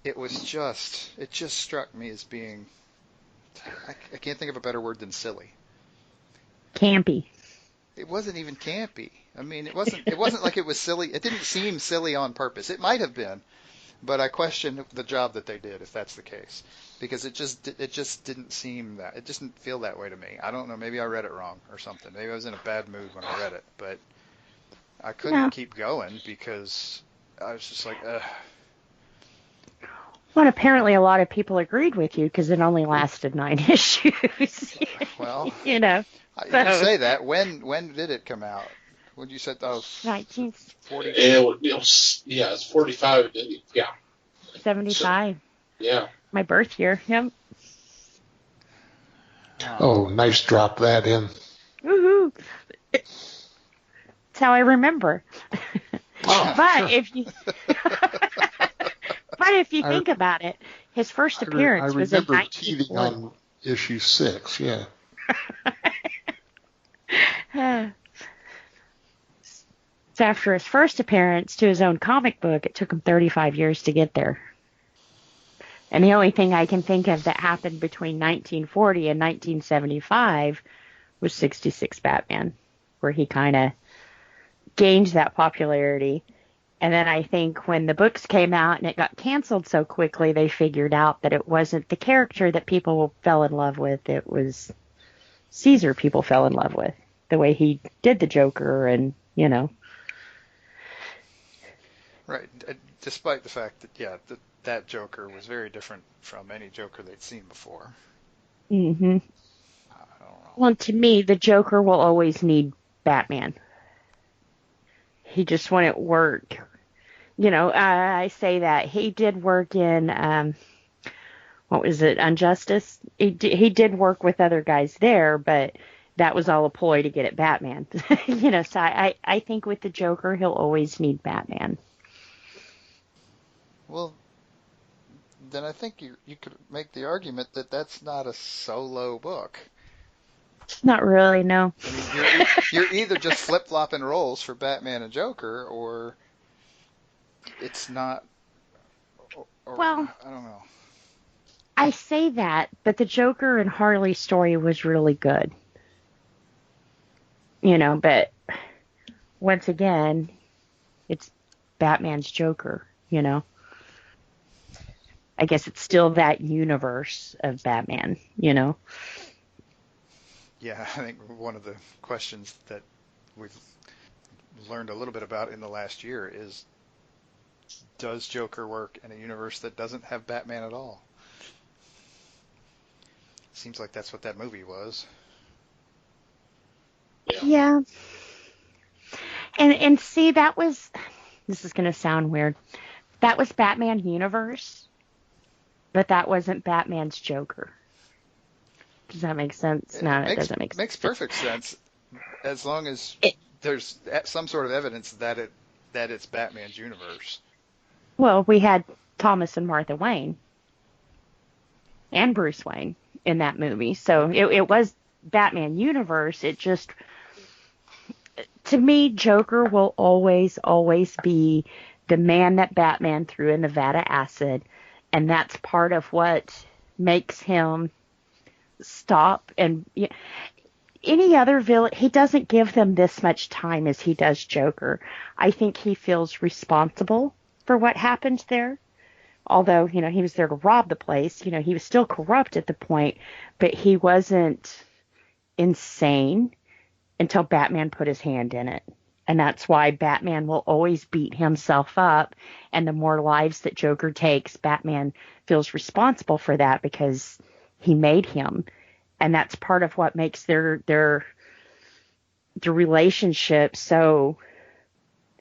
It just struck me as being, I can't think of a better word than silly. Campy. It wasn't even campy. I mean, it wasn't like it was silly. It didn't seem silly on purpose. It might have been, but I question the job that they did if that's the case, because it just didn't seem that. It just didn't feel that way to me. I don't know. Maybe I read it wrong or something. Maybe I was in a bad mood when I read it, but I couldn't keep going because I was just like, ugh. Well, apparently a lot of people agreed with you because it only lasted 9 issues. Well, you know. You say that. When did it come out? When you said 1940. It's 45. Yeah. 75. So, yeah. My birth year. Yep. Oh, nice drop that in. Woohoo! That's how I remember. Oh, but sure. if you think about it, his first appearance was in 1940. I remember teething on issue 6. Yeah. So after his first appearance to his own comic book, it took him 35 years to get there. And the only thing I can think of that happened between 1940 and 1975 was 66 Batman, where he kind of gained that popularity. And then I think when the books came out and it got canceled so quickly, they figured out that it wasn't the character that people fell in love with. It was Caesar people fell in love with, the way he did the Joker and, Right. Despite the fact that, yeah, that Joker was very different from any Joker they'd seen before. Mm-hmm. I don't know. Well, to me, the Joker will always need Batman. He just wouldn't work. I say that. He did work in, what was it, Injustice? He did work with other guys there, but that was all a ploy to get at Batman. So I think with the Joker, he'll always need Batman. Well, then I think you could make the argument that that's not a solo book. Not really, no. I mean, you're either just flip-flopping roles for Batman and Joker, or it's not. Or, well, I don't know. I say that, but the Joker and Harley story was really good. But once again, it's Batman's Joker, I guess it's still that universe of Batman, Yeah, I think one of the questions that we've learned a little bit about in the last year is, does Joker work in a universe that doesn't have Batman at all? Seems like that's what that movie was. Yeah. And see, this is going to sound weird. That was Batman universe, but that wasn't Batman's Joker. Does that make sense? No, it doesn't make sense. Makes perfect sense, as long as there's some sort of evidence that it's Batman's universe. Well, we had Thomas and Martha Wayne and Bruce Wayne in that movie, so it was Batman universe. It just, to me, Joker will always be the man that Batman threw in Nevada acid, and that's part of what makes him stop. And any other villain, he doesn't give them this much time as he does Joker. I think he feels responsible for what happened there. Although, he was there to rob the place, he was still corrupt at the point, but he wasn't insane until Batman put his hand in it. And that's why Batman will always beat himself up. And the more lives that Joker takes, Batman feels responsible for that because he made him. And that's part of what makes their relationship so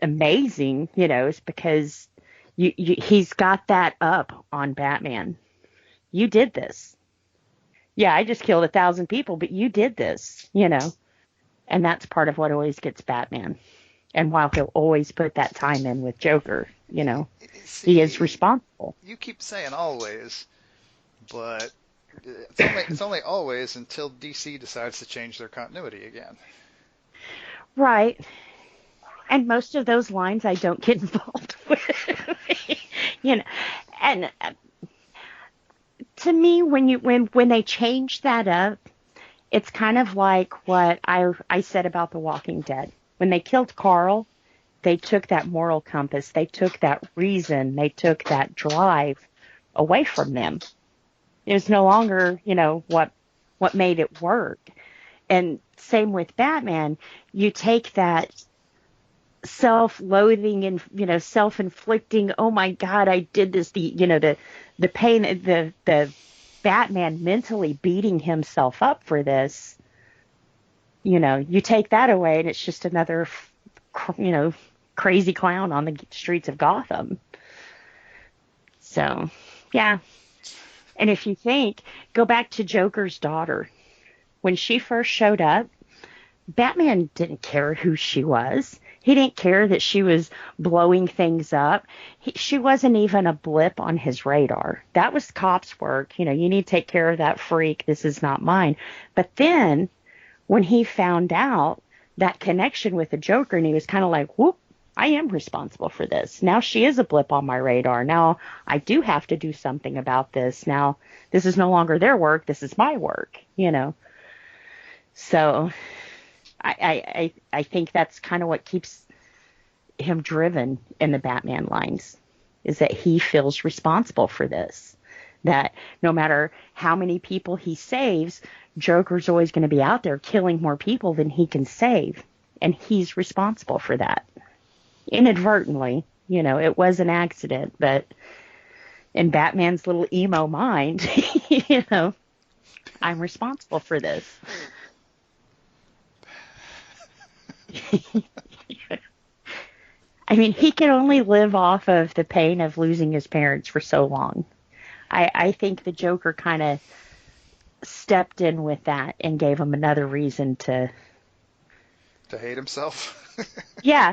amazing, is because he's got that up on Batman. You did this. Yeah, I just killed 1,000 people, but you did this, And that's part of what always gets Batman. And while he'll always put that time in with Joker, See, he is responsible. You keep saying always, but it's only always until DC decides to change their continuity again. Right. And most of those lines I don't get involved with. And to me, when they change that up, it's kind of like what I said about The Walking Dead. When they killed Carl, they took that moral compass, they took that reason, they took that drive away from them. It was no longer, what made it work. And same with Batman. You take that self-loathing and, self-inflicting, oh my God, I did this, the pain, the Batman mentally beating himself up for this, you take that away and it's just another, crazy clown on the streets of Gotham. So, yeah. And if you go back to Joker's daughter. When she first showed up, Batman didn't care who she was. He didn't care that she was blowing things up. She wasn't even a blip on his radar. That was cops' work. You need to take care of that freak. This is not mine. But then when he found out that connection with the Joker, and he was kind of like, whoop, I am responsible for this. Now she is a blip on my radar. Now I do have to do something about this. Now this is no longer their work. This is my work, you know. So I think that's kind of what keeps him driven in the Batman lines, is that he feels responsible for this. That no matter how many people he saves, Joker's always going to be out there killing more people than he can save. And he's responsible for that. Inadvertently, you know, it was an accident, but in Batman's little emo mind, you know, I'm responsible for this. I mean, he can only live off of the pain of losing his parents for so long. I think the Joker kind of stepped in with that and gave him another reason to hate himself. Yeah.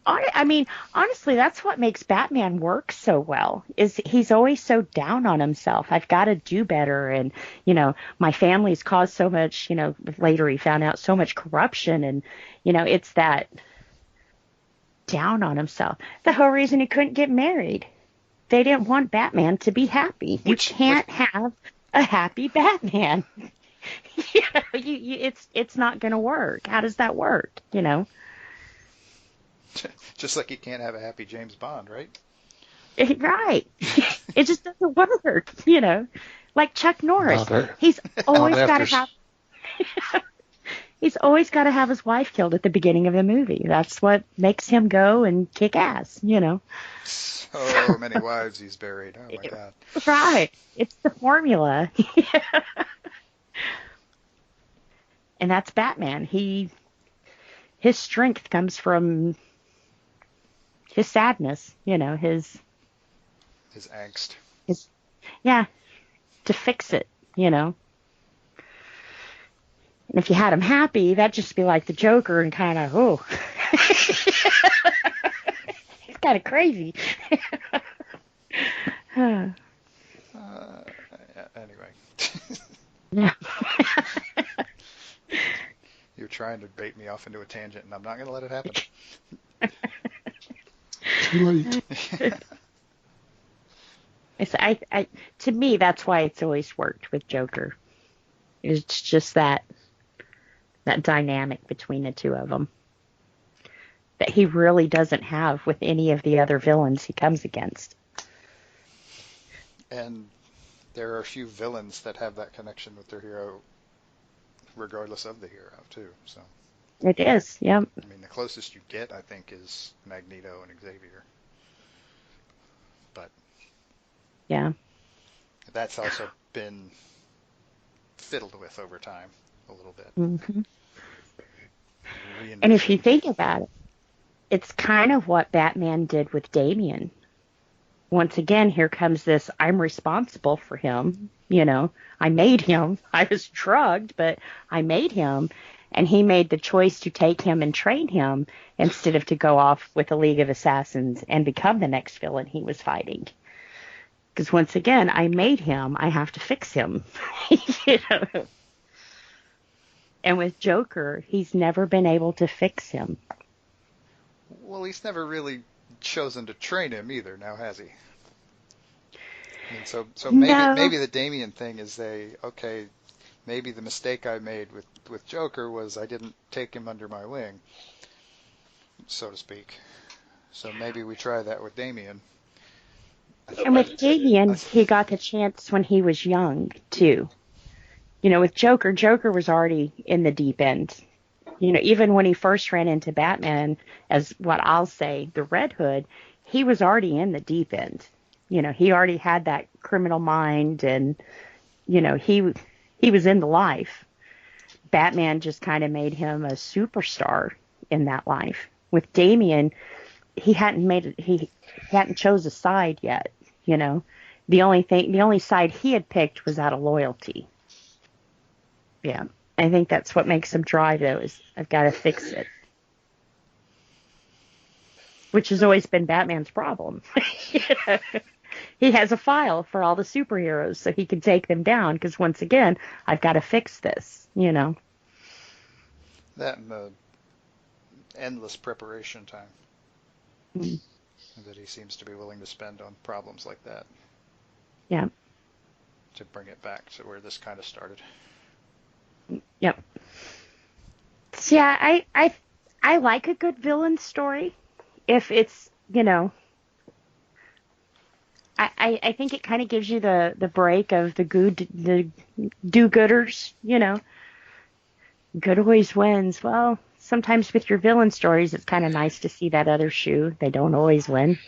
I mean, honestly, that's what makes Batman work so well, is he's always so down on himself. I've got to do better. And, you know, my family's caused so much, you know, later he found out so much corruption. And, you know, it's that down on himself. The whole reason he couldn't get married. They didn't want Batman to be happy. You can't have a happy Batman. You know, it's not going to work. How does that work, you know? Just like you can't have a happy James Bond, right? Right. It just doesn't work, you know. Like Chuck Norris, he's always got to have he's always got to have his wife killed at the beginning of the movie. That's what makes him go and kick ass, you know. So many wives he's buried. Oh my God. Right. It's the formula. And that's Batman. His strength comes from his sadness, you know, his angst. To fix it, you know. And if you had him happy, that'd just be like the Joker and kind of, oh. He's kind of crazy. Anyway. Yeah. You're trying to bait me off into a tangent, and I'm not going to let it happen. Too late. To me, that's why it's always worked with Joker. It's just that dynamic between the two of them that he really doesn't have with any of the other villains he comes against. And there are a few villains that have that connection with their hero, regardless of the hero, too. So it is, yeah. I mean, the closest you get, I think, is Magneto and Xavier. But yeah, that's also been fiddled with over time a little bit. Mm-hmm. And if you think about it, it's kind of what Batman did with Damian. Once again, here comes this, I'm responsible for him. You know, I made him. I was drugged, but I made him. And he made the choice to take him and train him instead of to go off with a League of Assassins and become the next villain he was fighting. Because once again, I made him. I have to fix him. You know? And with Joker, he's never been able to fix him. Well, he's never really chosen to train him either, now has he? I mean, so maybe the Damian thing is maybe the mistake I made with Joker was I didn't take him under my wing, so to speak. So maybe we try that with Damian. And with Damian, he got the chance when he was young, too. You know, with Joker was already in the deep end. You know, even when he first ran into Batman as what I'll say, the Red Hood, he was already in the deep end. You know, he already had that criminal mind and, you know, he was in the life. Batman just kind of made him a superstar in that life. With Damian, he hadn't chose a side yet, you know. The only side he had picked was out of loyalty. Yeah. I think that's what makes him drive, though, is I've got to fix it. Which has always been Batman's problem. You know? He has a file for all the superheroes so he can take them down because, once again, I've got to fix this, you know. That and the endless preparation time. Mm. that he seems to be willing to spend on problems like that. Yeah. To bring it back to where this kind of started. Yep. So yeah, I like a good villain story. If it's, I think it kind of gives you the break of the do-gooders, Good always wins. Well, sometimes with your villain stories, it's kind of nice to see that other shoe. They don't always win,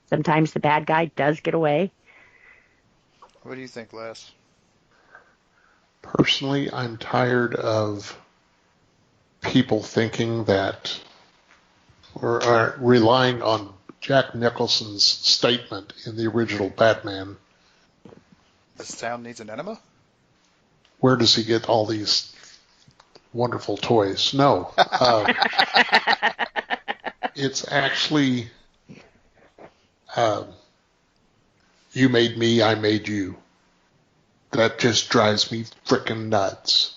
Sometimes the bad guy does get away. What do you think, Les? Personally, I'm tired of people thinking that, or are relying on Jack Nicholson's statement in the original Batman. This town needs an enema? Where does he get all these wonderful toys? No. It's actually, you made me, I made you. That just drives me frickin' nuts.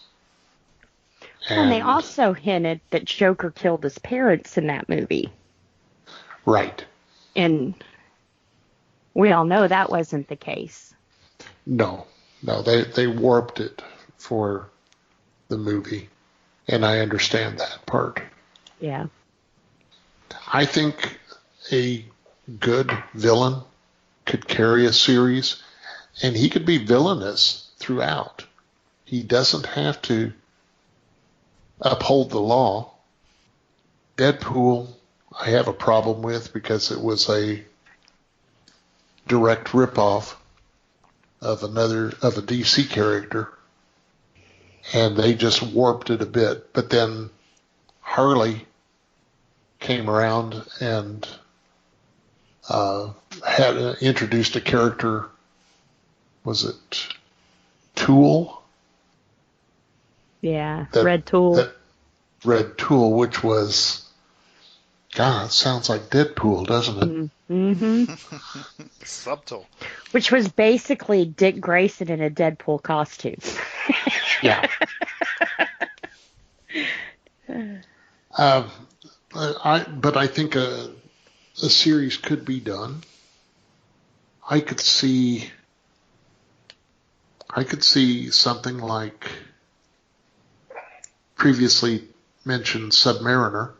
And they also hinted that Joker killed his parents in that movie. Right. And we all know that wasn't the case. No, they warped it for the movie, and I understand that part. Yeah. I think a good villain could carry a series, and he could be villainous throughout. He doesn't have to uphold the law. Deadpool, I have a problem with because it was a direct ripoff of a DC character, and they just warped it a bit. But then Harley came around and had introduced a character. Was it Tool? Yeah, Red Tool. Red Tool, which was, God, it sounds like Deadpool, doesn't it? Mm-hmm. Subtle. Which was basically Dick Grayson in a Deadpool costume. Yeah. But I think a series could be done. I could see something like previously mentioned Submariner,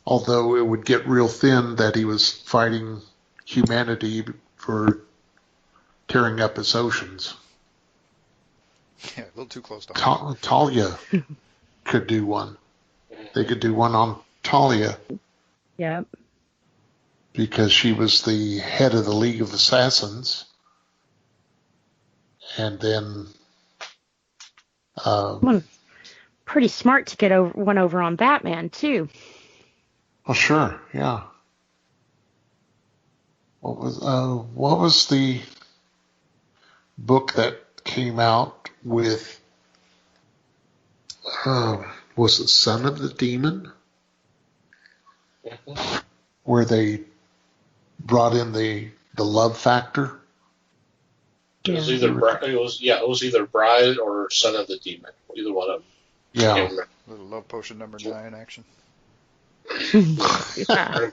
although it would get real thin that he was fighting humanity for tearing up his oceans. Yeah, a little too close to home. Talia could do one. They could do one on Talia. Yep. Because she was the head of the League of Assassins. And then... pretty smart to get one over on Batman, too. Oh, sure, yeah. What was the book that came out with... was it Son of the Demon? Mm-hmm. Where they brought in the love factor? It was either Bride or Son of the Demon. Either one of them. Yeah. Little love potion number 9 action. Yeah.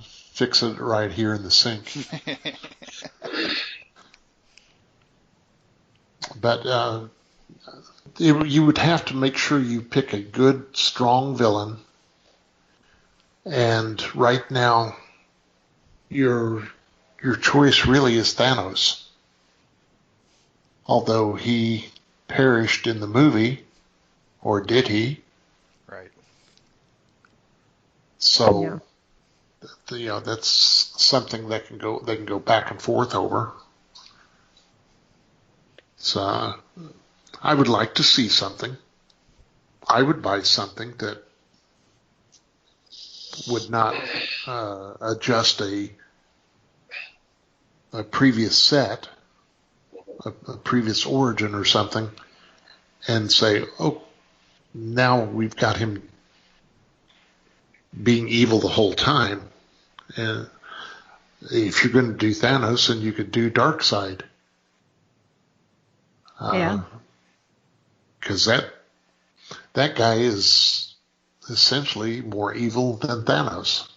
Fix it right here in the sink. But you would have to make sure you pick a good, strong villain. And right now, your choice really is Thanos. Although he perished in the movie, or did he? Right. So, that's something that they can go back and forth over. So, I would like to see something. I would buy something that would not adjust a previous set, a previous origin or something, and say, oh, now we've got him being evil the whole time. And if you're going to do Thanos, then you could do Darkseid. Yeah. Because that guy is essentially more evil than Thanos.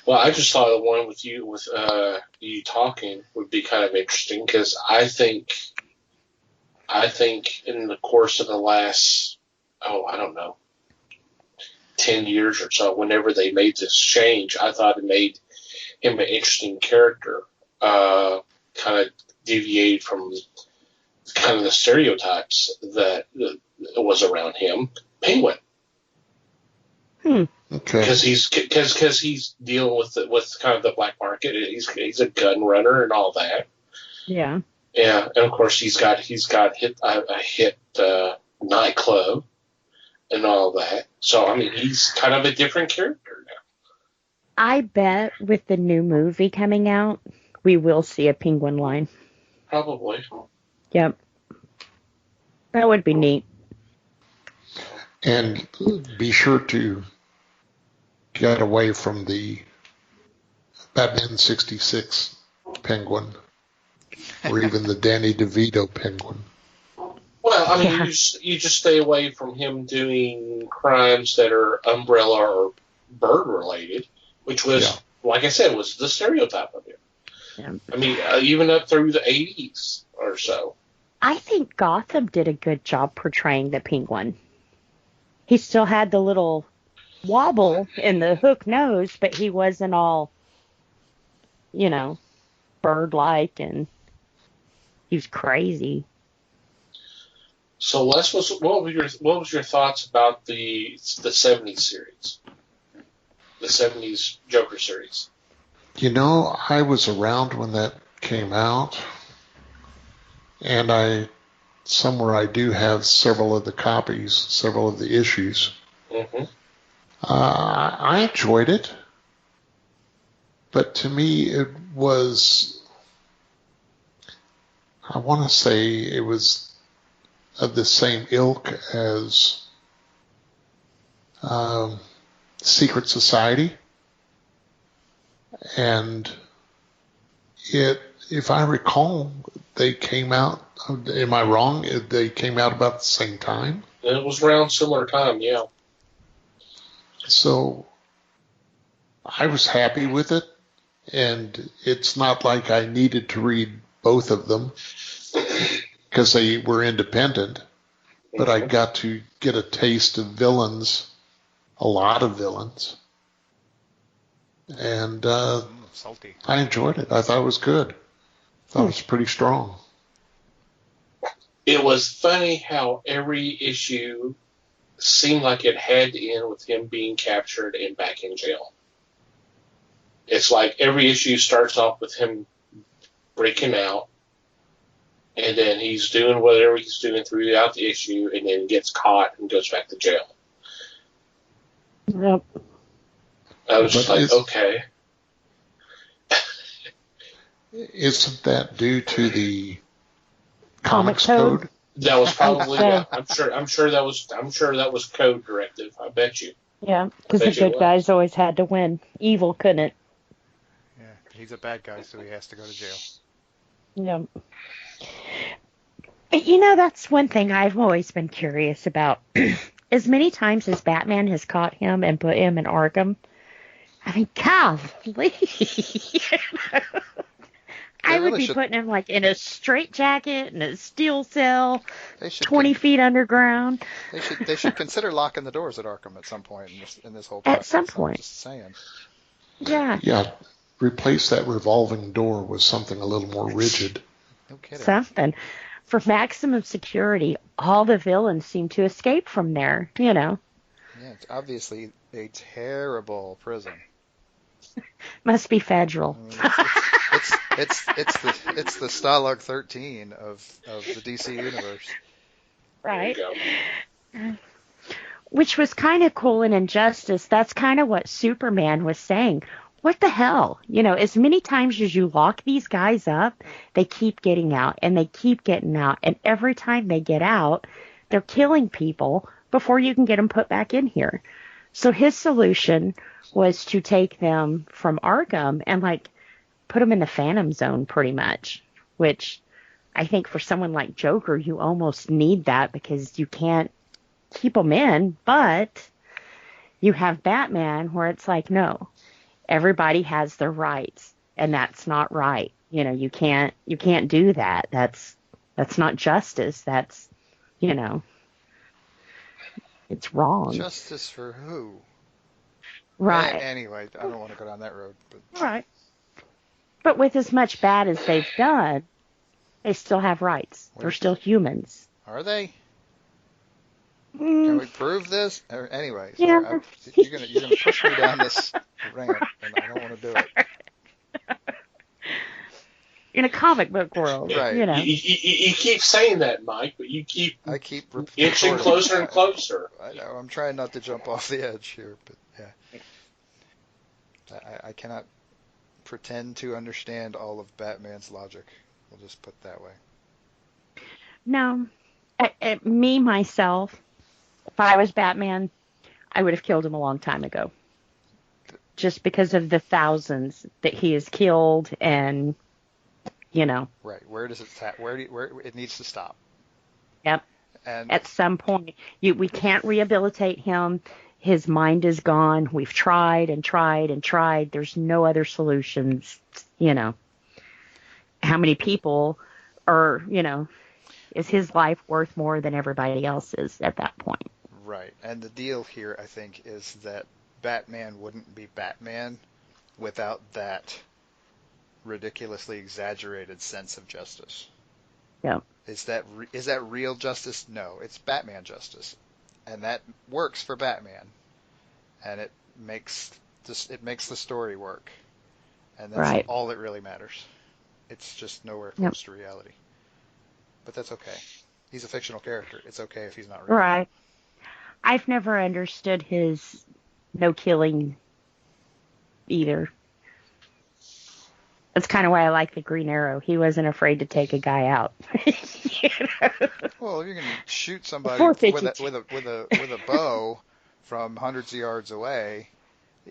Well, I just thought the one with you talking would be kind of interesting because I think in the course of the last, I don't know, 10 years or so, whenever they made this change, I thought it made him an interesting character, kind of deviated from kind of the stereotypes that was around him. Penguin. Okay. Because he's dealing with kind of the black market. He's a gun runner and all that. Yeah. Yeah, and of course he's got a hit nightclub and all that. So I mean, he's kind of a different character now. I bet with the new movie coming out, we will see a Penguin line. Probably. Yep. That would be neat. And be sure to get away from the Batman 66 Penguin or even the Danny DeVito Penguin. Well, I mean, you just stay away from him doing crimes that are umbrella or bird related, which was, like I said, was the stereotype of him. Yeah. I mean, even up through the 80s or so. I think Gotham did a good job portraying the Penguin. He still had the little wobble in the hook nose, but he wasn't all, bird-like, and he was crazy. So, Les, what was your thoughts about the 70s series, the 70s Joker series? I was around when that came out, and I do have several of the copies, several of the issues. Mm-hmm. I enjoyed it, but to me it was, I want to say it was of the same ilk as Secret Society, and if I recall, they came out, am I wrong? They came out about the same time? It was around similar time, yeah. So I was happy with it, and it's not like I needed to read both of them because they were independent, but I got to get a taste of villains, a lot of villains, and salty. I enjoyed it. I thought it was good. I thought it was pretty strong. It was funny how every issue seemed like it had to end with him being captured and back in jail. It's like every issue starts off with him breaking out, and then he's doing whatever he's doing throughout the issue, and then gets caught and goes back to jail. Yep. I was just like, okay. Isn't that due to the Comics code? That was probably. Yeah, I'm sure that was code directive. I bet you. Yeah, because the good guys always had to win. Evil couldn't. Yeah, he's a bad guy, so he has to go to jail. Yeah. But that's one thing I've always been curious about. As many times as Batman has caught him and put him in Arkham, I mean, golly. I would be putting him in a straitjacket in a steel cell, 20 feet underground. They should consider locking the doors at Arkham at some point in this whole process. At some point. I'm just saying. Yeah. Yeah. Replace that revolving door with something a little more rigid. No kidding. Something. For maximum security, all the villains seem to escape from there, Yeah, it's obviously a terrible prison. Must be federal. I mean, it's the Stalag 13 of the DC universe. Right. Which was kind of cool in Injustice. That's kind of what Superman was saying. What the hell? As many times as you lock these guys up, they keep getting out and they keep getting out. And every time they get out, they're killing people before you can get them put back in here. So his solution was to take them from Arkham and put them in the Phantom Zone pretty much, which I think for someone like Joker, you almost need that because you can't keep them in, but you have Batman where it's like, no, everybody has their rights, and that's not right. You can't do that. That's not justice. That's, it's wrong. Justice for who? Right. Anyway, I don't want to go down that road. But... Right. But with as much bad as they've done, they still have rights. They're still humans. Are they? Can we prove this? Anyway, sorry, Yeah. you're gonna push me down this ramp, and I don't want to do it. In a comic book world, Right. You keep saying that, Mike, but I keep inching closer and closer. I know. I'm trying not to jump off the edge here, but yeah, I cannot pretend to understand all of Batman's logic. We'll just put it that way. No, me myself, if I was Batman, I would have killed him a long time ago. Just because of the thousands that he has killed, and Right. Where does it where it needs to stop? Yep. And at some point, we can't rehabilitate him. His mind is gone. We've tried and tried and tried. There's no other solutions. How many people are, is his life worth more than everybody else's at that point? Right. And the deal here, I think, is that Batman wouldn't be Batman without that ridiculously exaggerated sense of justice. Yeah. Is that real justice? No, it's Batman justice, and that works for Batman, and it makes the story work, and that's right. all that really matters. It's just nowhere close to reality, but that's okay. He's a fictional character. It's okay if he's not real. Right. I've never understood his no killing either. That's kind of why I like the Green Arrow. He wasn't afraid to take a guy out. Well, if you're going to shoot somebody with a bow from hundreds of yards away,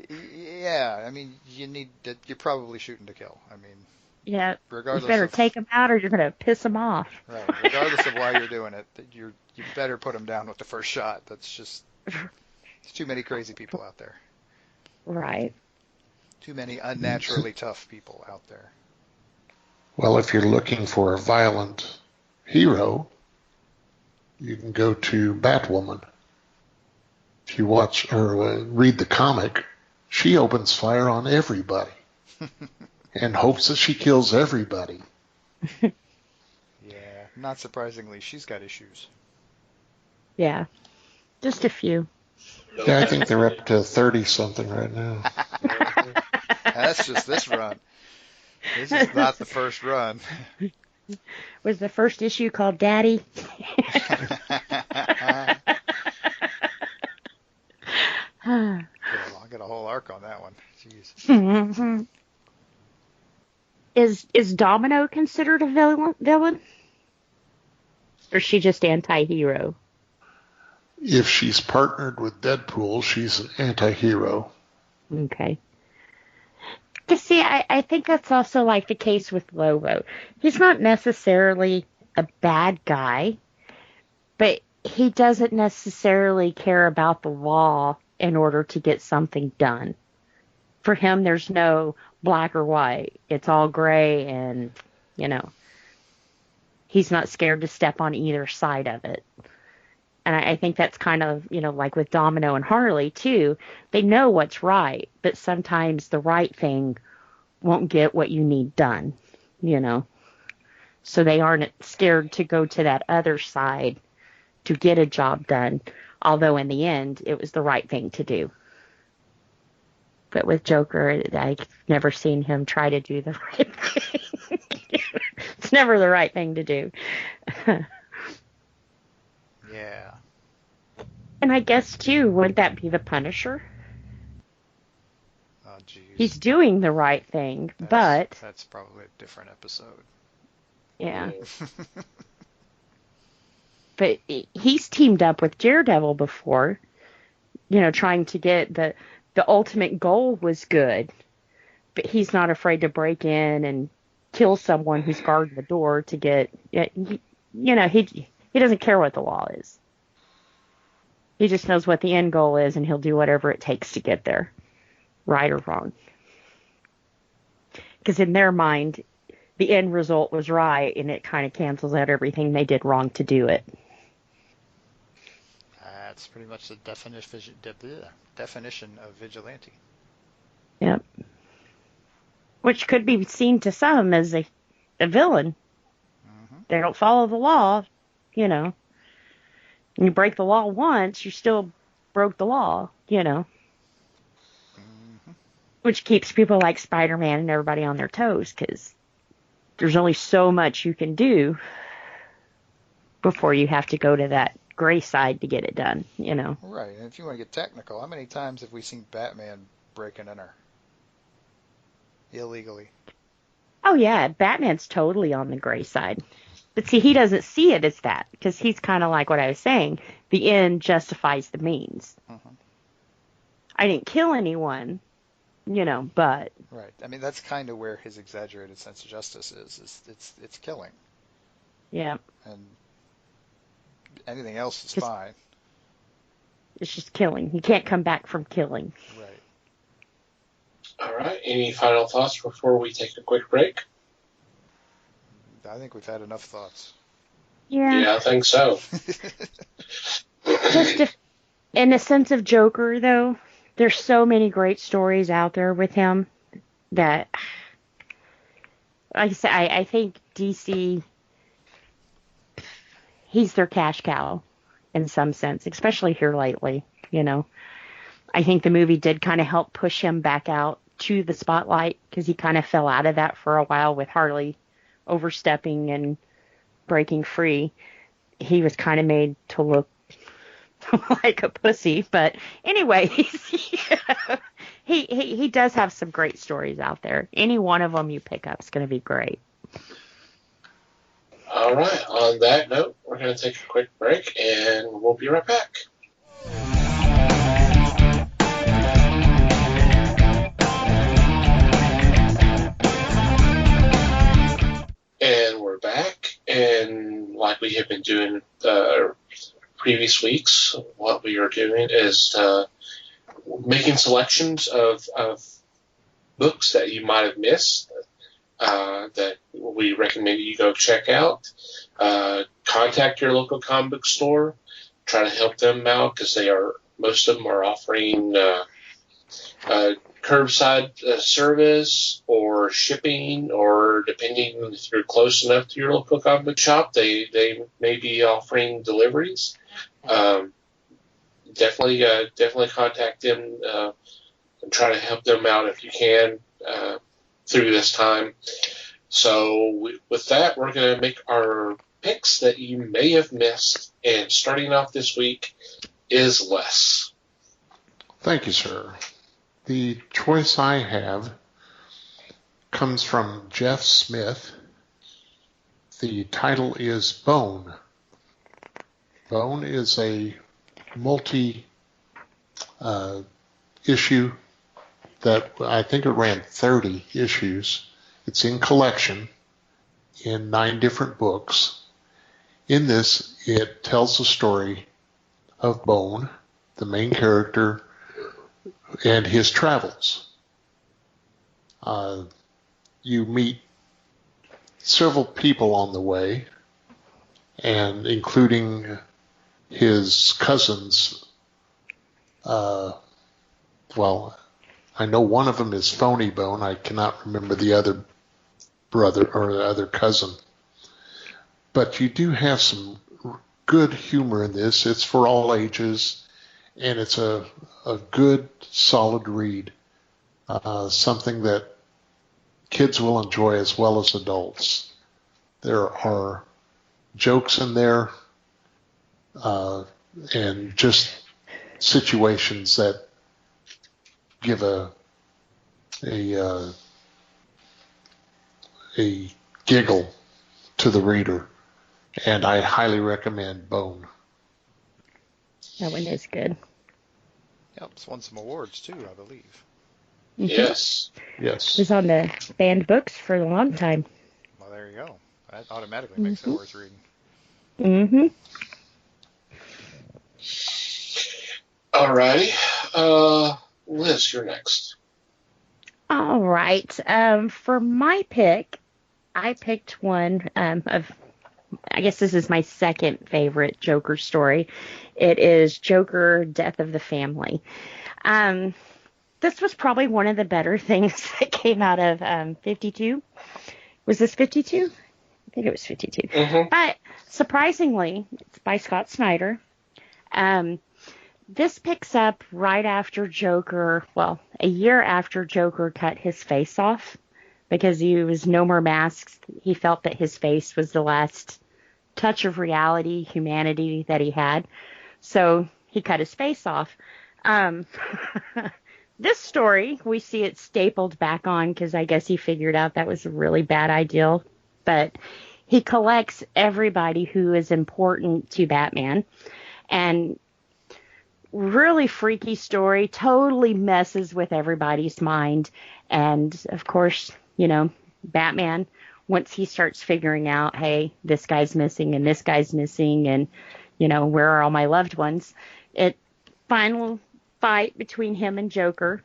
yeah, I mean, you're probably shooting to kill. I mean, yeah, regardless you better take him out or you're going to piss him off. Right. Regardless of why you're doing it, you better put him down with the first shot. That's just, there's too many crazy people out there. Right. Too many unnaturally tough people out there. Well, if you're looking for a violent hero, you can go to Batwoman. If you watch or read the comic, she opens fire on everybody and hopes that she kills everybody. Yeah, not surprisingly, she's got issues. Yeah, just a few. Yeah, I think they're up to 30-something right now. That's just this run. This is not the first run. Was the first issue called Daddy? I'll get a whole arc on that one. Jeez. Is Domino considered a villain? Or is she just anti-hero? If she's partnered with Deadpool, she's an anti-hero. Okay. Because, see, I think that's also like the case with Lobo. He's not necessarily a bad guy, but he doesn't necessarily care about the law in order to get something done. For him, there's no black or white. It's all gray, and, he's not scared to step on either side of it. And I think that's kind of, like with Domino and Harley, too. They know what's right, but sometimes the right thing won't get what you need done, So they aren't scared to go to that other side to get a job done, although in the end, it was the right thing to do. But with Joker, I've never seen him try to do the right thing. It's never the right thing to do. Yeah. And I guess, too, wouldn't that be the Punisher? Oh, geez. He's doing the right thing, but... That's probably a different episode. Yeah. But he's teamed up with Daredevil before, trying to get the ultimate goal was good, but he's not afraid to break in and kill someone who's guarding the door to get, he doesn't care what the law is. He just knows what the end goal is, and he'll do whatever it takes to get there, right or wrong. Because in their mind, the end result was right, and it kind of cancels out everything they did wrong to do it. That's pretty much the definition of vigilante. Yep. Which could be seen to some as a villain. Mm-hmm. They don't follow the law, you know. You break the law once, you still broke the law, you know. Mm-hmm. Which keeps people like Spider-Man and everybody on their toes, because there's only so much you can do before you have to go to that gray side to get it done, you know. Right, and if you want to get technical, how many times have we seen Batman break and enter? Illegally. Oh, yeah, Batman's totally on the gray side. But see, he doesn't see it as that, because he's kind of like what I was saying. The end justifies the means. Mm-hmm. I didn't kill anyone, you know, but... Right. I mean, that's kind of where his exaggerated sense of justice is it's killing. Yeah. And anything else is fine. It's just killing. You can't come back from killing. Right. All right. Any final thoughts before we take a quick break? I think we've had enough thoughts. Yeah, I think so. Just in the sense of Joker, though, there's so many great stories out there with him that, like I said, I think DC, he's their cash cow in some sense, especially here lately, you know. I think the movie did kind of help push him back out to the spotlight, because he kind of fell out of that for a while with Harley overstepping and breaking free. He was kind of made to look like a pussy, but anyway, he does have some great stories out there. Any one of them you pick up is going to be great. All right. On that note, we're going to take a quick break, and we'll be right back. And we're back, and like we have been doing previous weeks, what we are doing is making selections of books that you might have missed that we recommend you go check out. Contact your local comic book store. Try to help them out, because most of them are offering curbside service or shipping, or depending if you're close enough to your local comic book shop, they may be offering deliveries. Definitely contact them and try to help them out if you can through this time. So with that, we're going to make our picks that you may have missed, and starting off this week is Les. Thank you, sir. The choice I have comes from Jeff Smith. The title is Bone. Bone is a multi-issue that I think it ran 30 issues. It's in collection in 9 different books. In this, it tells the story of Bone, the main character, and his travels. You meet several people on the way, and including his cousins. Well, I know one of them is Phony Bone. I cannot remember the other brother or the other cousin. But you do have some good humor in this. It's for all ages, and it's a good, solid read. Something that kids will enjoy as well as adults. There are jokes in there, and just situations that give a giggle to the reader, and I highly recommend Bone. That one is good. Yep, it's won some awards too, I believe. Mm-hmm. Yes. It was on the banned books for a long time. Well, there you go. That automatically makes it worth reading. Mm-hmm. Alrighty. Liz, you're next. All right. For my pick, I picked one of, I guess this is my second favorite Joker story. It is Joker, Death of the Family. Um, this was probably one of the better things that came out of 52. Was this 52? I think it was 52. Mm-hmm. But surprisingly, it's by Scott Snyder. Um, this picks up right after Joker, well, a year after Joker cut his face off because he was no more masks. He felt that his face was the last touch of reality, humanity that he had. So he cut his face off. Um, this story, we see it stapled back on because I guess he figured out that was a really bad idea. But he collects everybody who is important to Batman. And really freaky story, totally messes with everybody's mind. And of course, Batman, once he starts figuring out, hey, this guy's missing and this guy's missing and, where are all my loved ones? It final fight between him and Joker.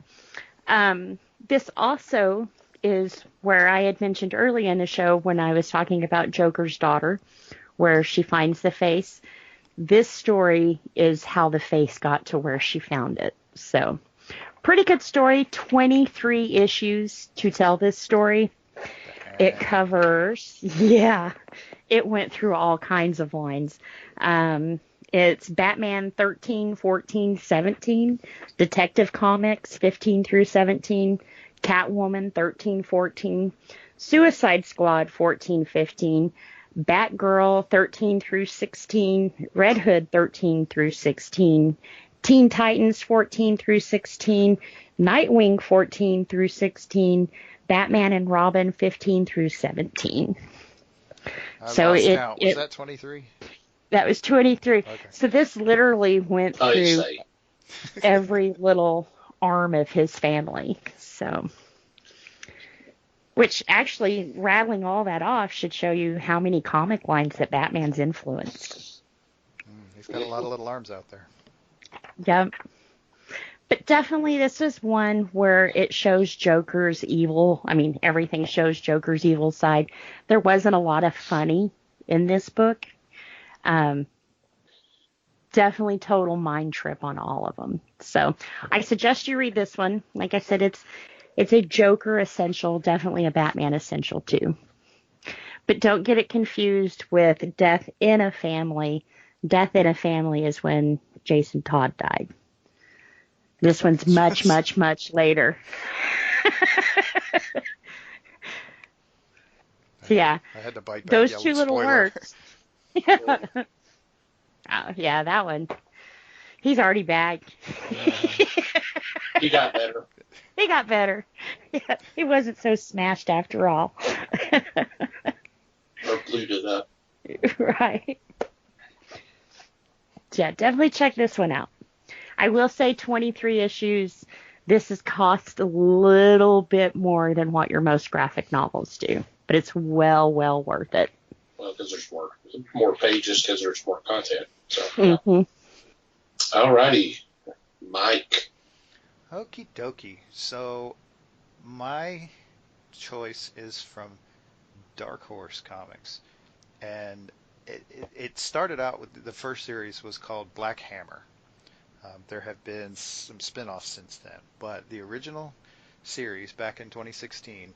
This also is where I had mentioned early in the show when I was talking about Joker's daughter, where she finds the face. This story is how the face got to where she found it. So, pretty good story. 23 issues to tell this story. It covers, it went through all kinds of lines. It's Batman 13, 14, 17, Detective Comics 15 through 17, Catwoman 13, 14, Suicide Squad 14, 15, Batgirl 13 through 16, Red Hood 13 through 16, Teen Titans 14 through 16, Nightwing 14 through 16, Batman and Robin 15 through 17. Was that 23? That was 23. Okay. So this literally went through every little arm of his family. So, which actually, rattling all that off should show you how many comic lines that Batman's influenced. He's got a lot of little arms out there. Yep. But definitely this is one where it shows Joker's evil. I mean, everything shows Joker's evil side. There wasn't a lot of funny in this book. Definitely total mind trip on all of them. So I suggest you read this one. Like I said, it's a Joker essential, definitely a Batman essential too. But don't get it confused with Death in a Family. Death in a Family is when Jason Todd died. This one's much, much, much later. Yeah. I had to bite back. Those two little spoiler. words. Oh, yeah, that one. He's already back. He got better. He got better. Yeah, he wasn't so smashed after all. Or blued up. Right. Yeah, definitely check this one out. I will say 23 issues. This has cost a little bit more than what your most graphic novels do, but it's well worth it. Well, because there's more pages, because there's more content. So, yeah. Mm-hmm. Alrighty, Mike. Okie dokie. So my choice is from Dark Horse Comics, and it started out with the first series was called Black Hammer. There have been some spin-offs since then, but the original series back in 2016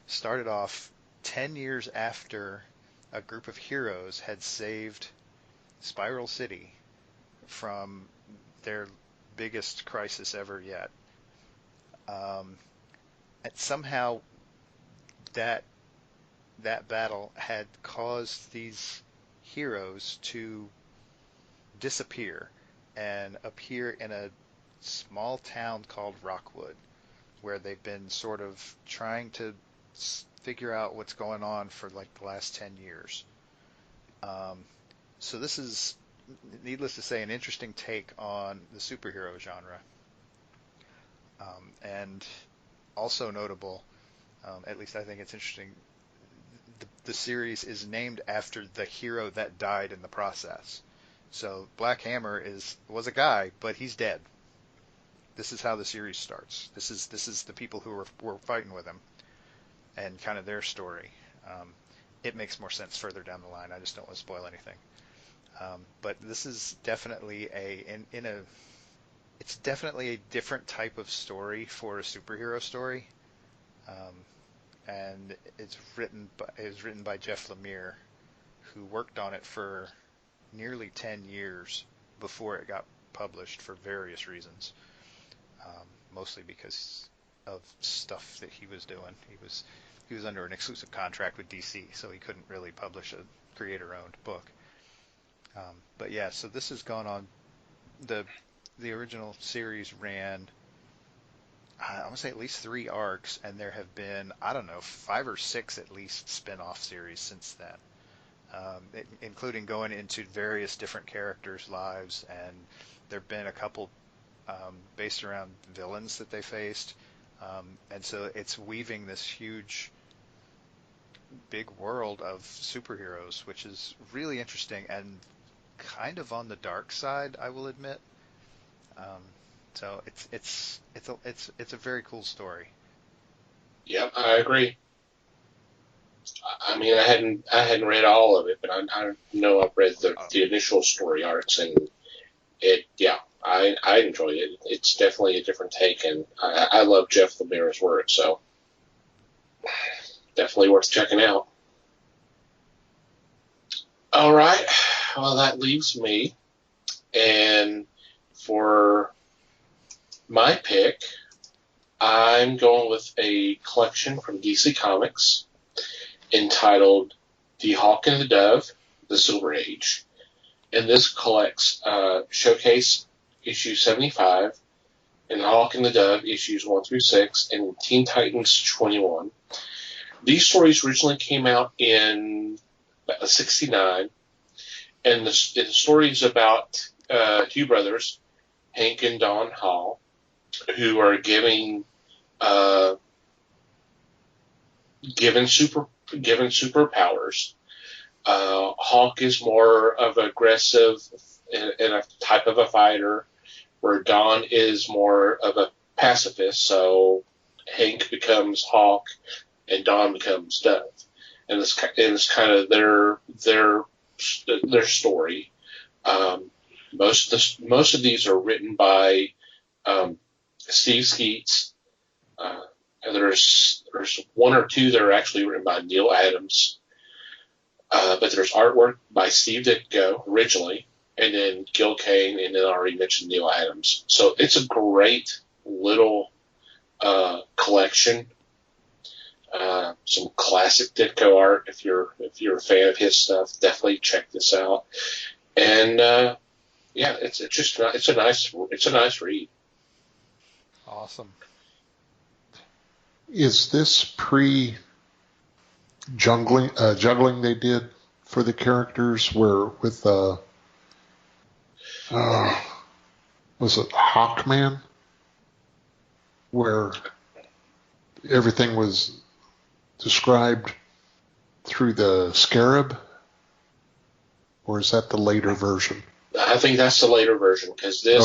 started off 10 years after a group of heroes had saved Spiral City from their biggest crisis ever yet. And somehow that battle had caused these heroes to disappear and appear in a small town called Rockwood, where they've been sort of trying to figure out what's going on for like the last 10 years. So this is, needless to say, an interesting take on the superhero genre. And also notable, at least I think it's interesting, the series is named after the hero that died in the process. So Black Hammer was a guy, but he's dead. This is how the series starts. This is the people who were fighting with him, and kind of their story. It makes more sense further down the line. I just don't want to spoil anything. But this is definitely it's definitely a different type of story for a superhero story, and it was written by Jeff Lemire, who worked on it for nearly 10 years before it got published for various reasons, mostly because of stuff that he was doing. He was under an exclusive contract with DC, so he couldn't really publish a creator-owned book. But yeah, so this has gone on. The original series ran, I want to say, at least 3 arcs, and there have been, I don't know, 5 or 6 at least spin-off series since then, including going into various different characters' lives, and there have been a couple based around villains that they faced, and so it's weaving this huge, big world of superheroes, which is really interesting and kind of on the dark side, I will admit. So it's a very cool story. Yep, I agree. I mean, I hadn't read all of it, but I know I've read the initial story arcs, and I enjoyed it. It's definitely a different take, and I love Jeff Lemire's work, so definitely worth checking out. All right, well, that leaves me, and for my pick, I'm going with a collection from DC Comics entitled The Hawk and the Dove, The Silver Age. And this collects Showcase issue 75, and Hawk and the Dove issues 1 through 6, and Teen Titans 21. These stories originally came out in 1969, and the story is about 2 brothers, Hank and Don Hall, who are given superpowers. Hawk is more of aggressive and a type of a fighter, where Don is more of a pacifist. So Hank becomes Hawk, and Don becomes Dove, and it's kind of their story. Most of these are written by Steve Skeets. And there's 1 or 2 that are actually written by Neil Adams. But there's artwork by Steve Ditko originally, and then Gil Kane, and then I already mentioned Neil Adams. So it's a great little collection. Some classic Ditko art. If you're a fan of his stuff, definitely check this out. And it's a nice read. Awesome. Is this juggling they did for the characters where with was it Hawkman, where everything was described through the scarab, or is that the later version? I think that's the later version, because the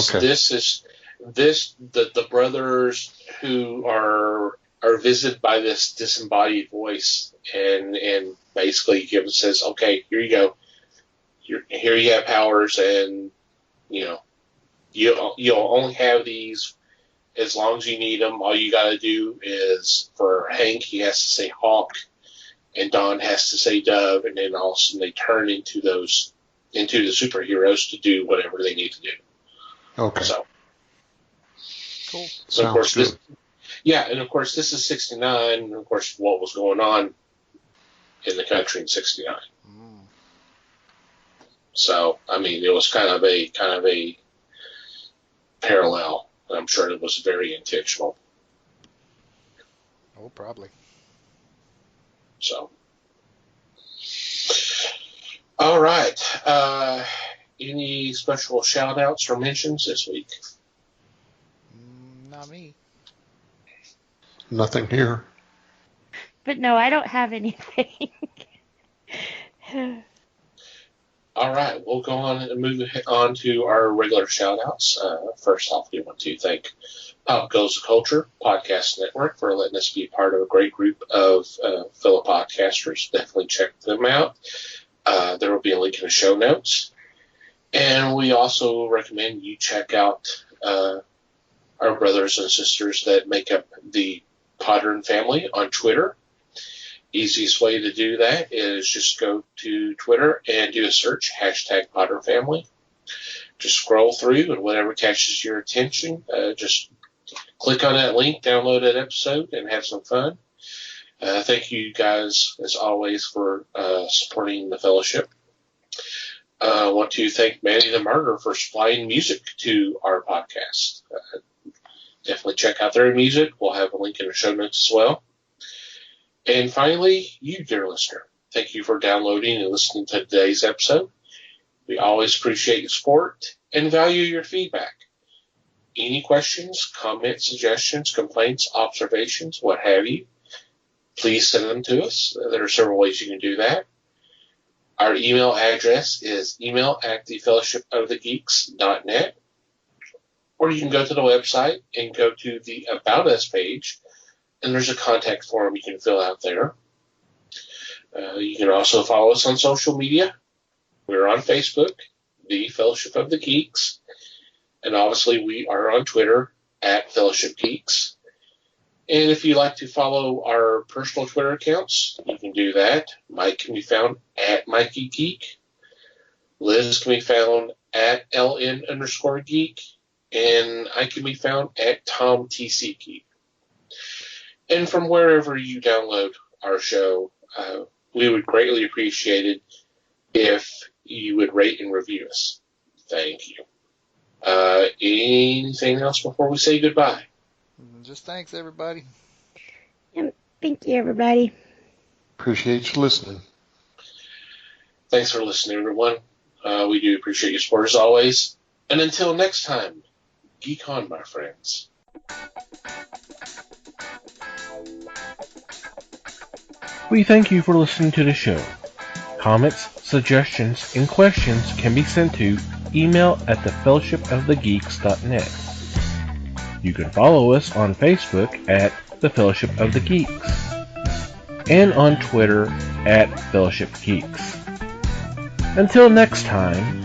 brothers who are visited by this disembodied voice, and basically says, okay, here you go. Here you have powers, and you'll only have these as long as you need them. All you got to do is, for Hank, he has to say Hawk, and Don has to say Dove, and then all of a sudden they turn into the superheroes to do whatever they need to do. Okay. So cool. So of course this. Yeah, and of course this is 1969, and of course what was going on in the country in 1969. So, I mean, it was kind of a parallel. I'm sure it was very intentional. Oh, probably. So, all right. Any special shout-outs or mentions this week? Not me. Nothing here. But no, I don't have anything. All right, we'll go on and move on to our regular shout-outs. First off, we want to thank Pop Goes the Culture Podcast Network for letting us be part of a great group of fellow podcasters. Definitely check them out. There will be a link in the show notes. And we also recommend you check out our brothers and sisters that make up the Podern family on Twitter. Easiest way to do that is just go to Twitter and do a search, #PodernFamily. Just scroll through, and whatever catches your attention, just click on that link, download that episode, and have some fun. Thank you guys, as always, for supporting the fellowship. I want to thank Manny the Martyr for supplying music to our podcast. Definitely check out their music. We'll have a link in the show notes as well. And finally, you, dear listener, thank you for downloading and listening to today's episode. We always appreciate your support and value your feedback. Any questions, comments, suggestions, complaints, observations, what have you, please send them to us. There are several ways you can do that. Our email address is email@thefellowshipofthegeeks.net, or you can go to the website and go to the About Us page, and there's a contact form you can fill out there. You can also follow us on social media. We're on Facebook, The Fellowship of the Geeks, and obviously we are on Twitter @FellowshipGeeks. And if you'd like to follow our personal Twitter accounts, you can do that. Mike can be found @MikeyGeek. Liz can be found @LN_geek. And I can be found @TomTCGeek. And from wherever you download our show, we would greatly appreciate it if you would rate and review us. Thank you. Anything else before we say goodbye? Just thanks, everybody. Thank you, everybody. Appreciate you listening. Thanks for listening, everyone. We do appreciate your support as always. And until next time, geek on, my friends. We thank you for listening to the show. Comments, suggestions, and questions can be sent to email@thefellowshipofthegeeks.net. You can follow us on Facebook @The Fellowship of the Geeks and on Twitter @FellowshipGeeks. Until next time,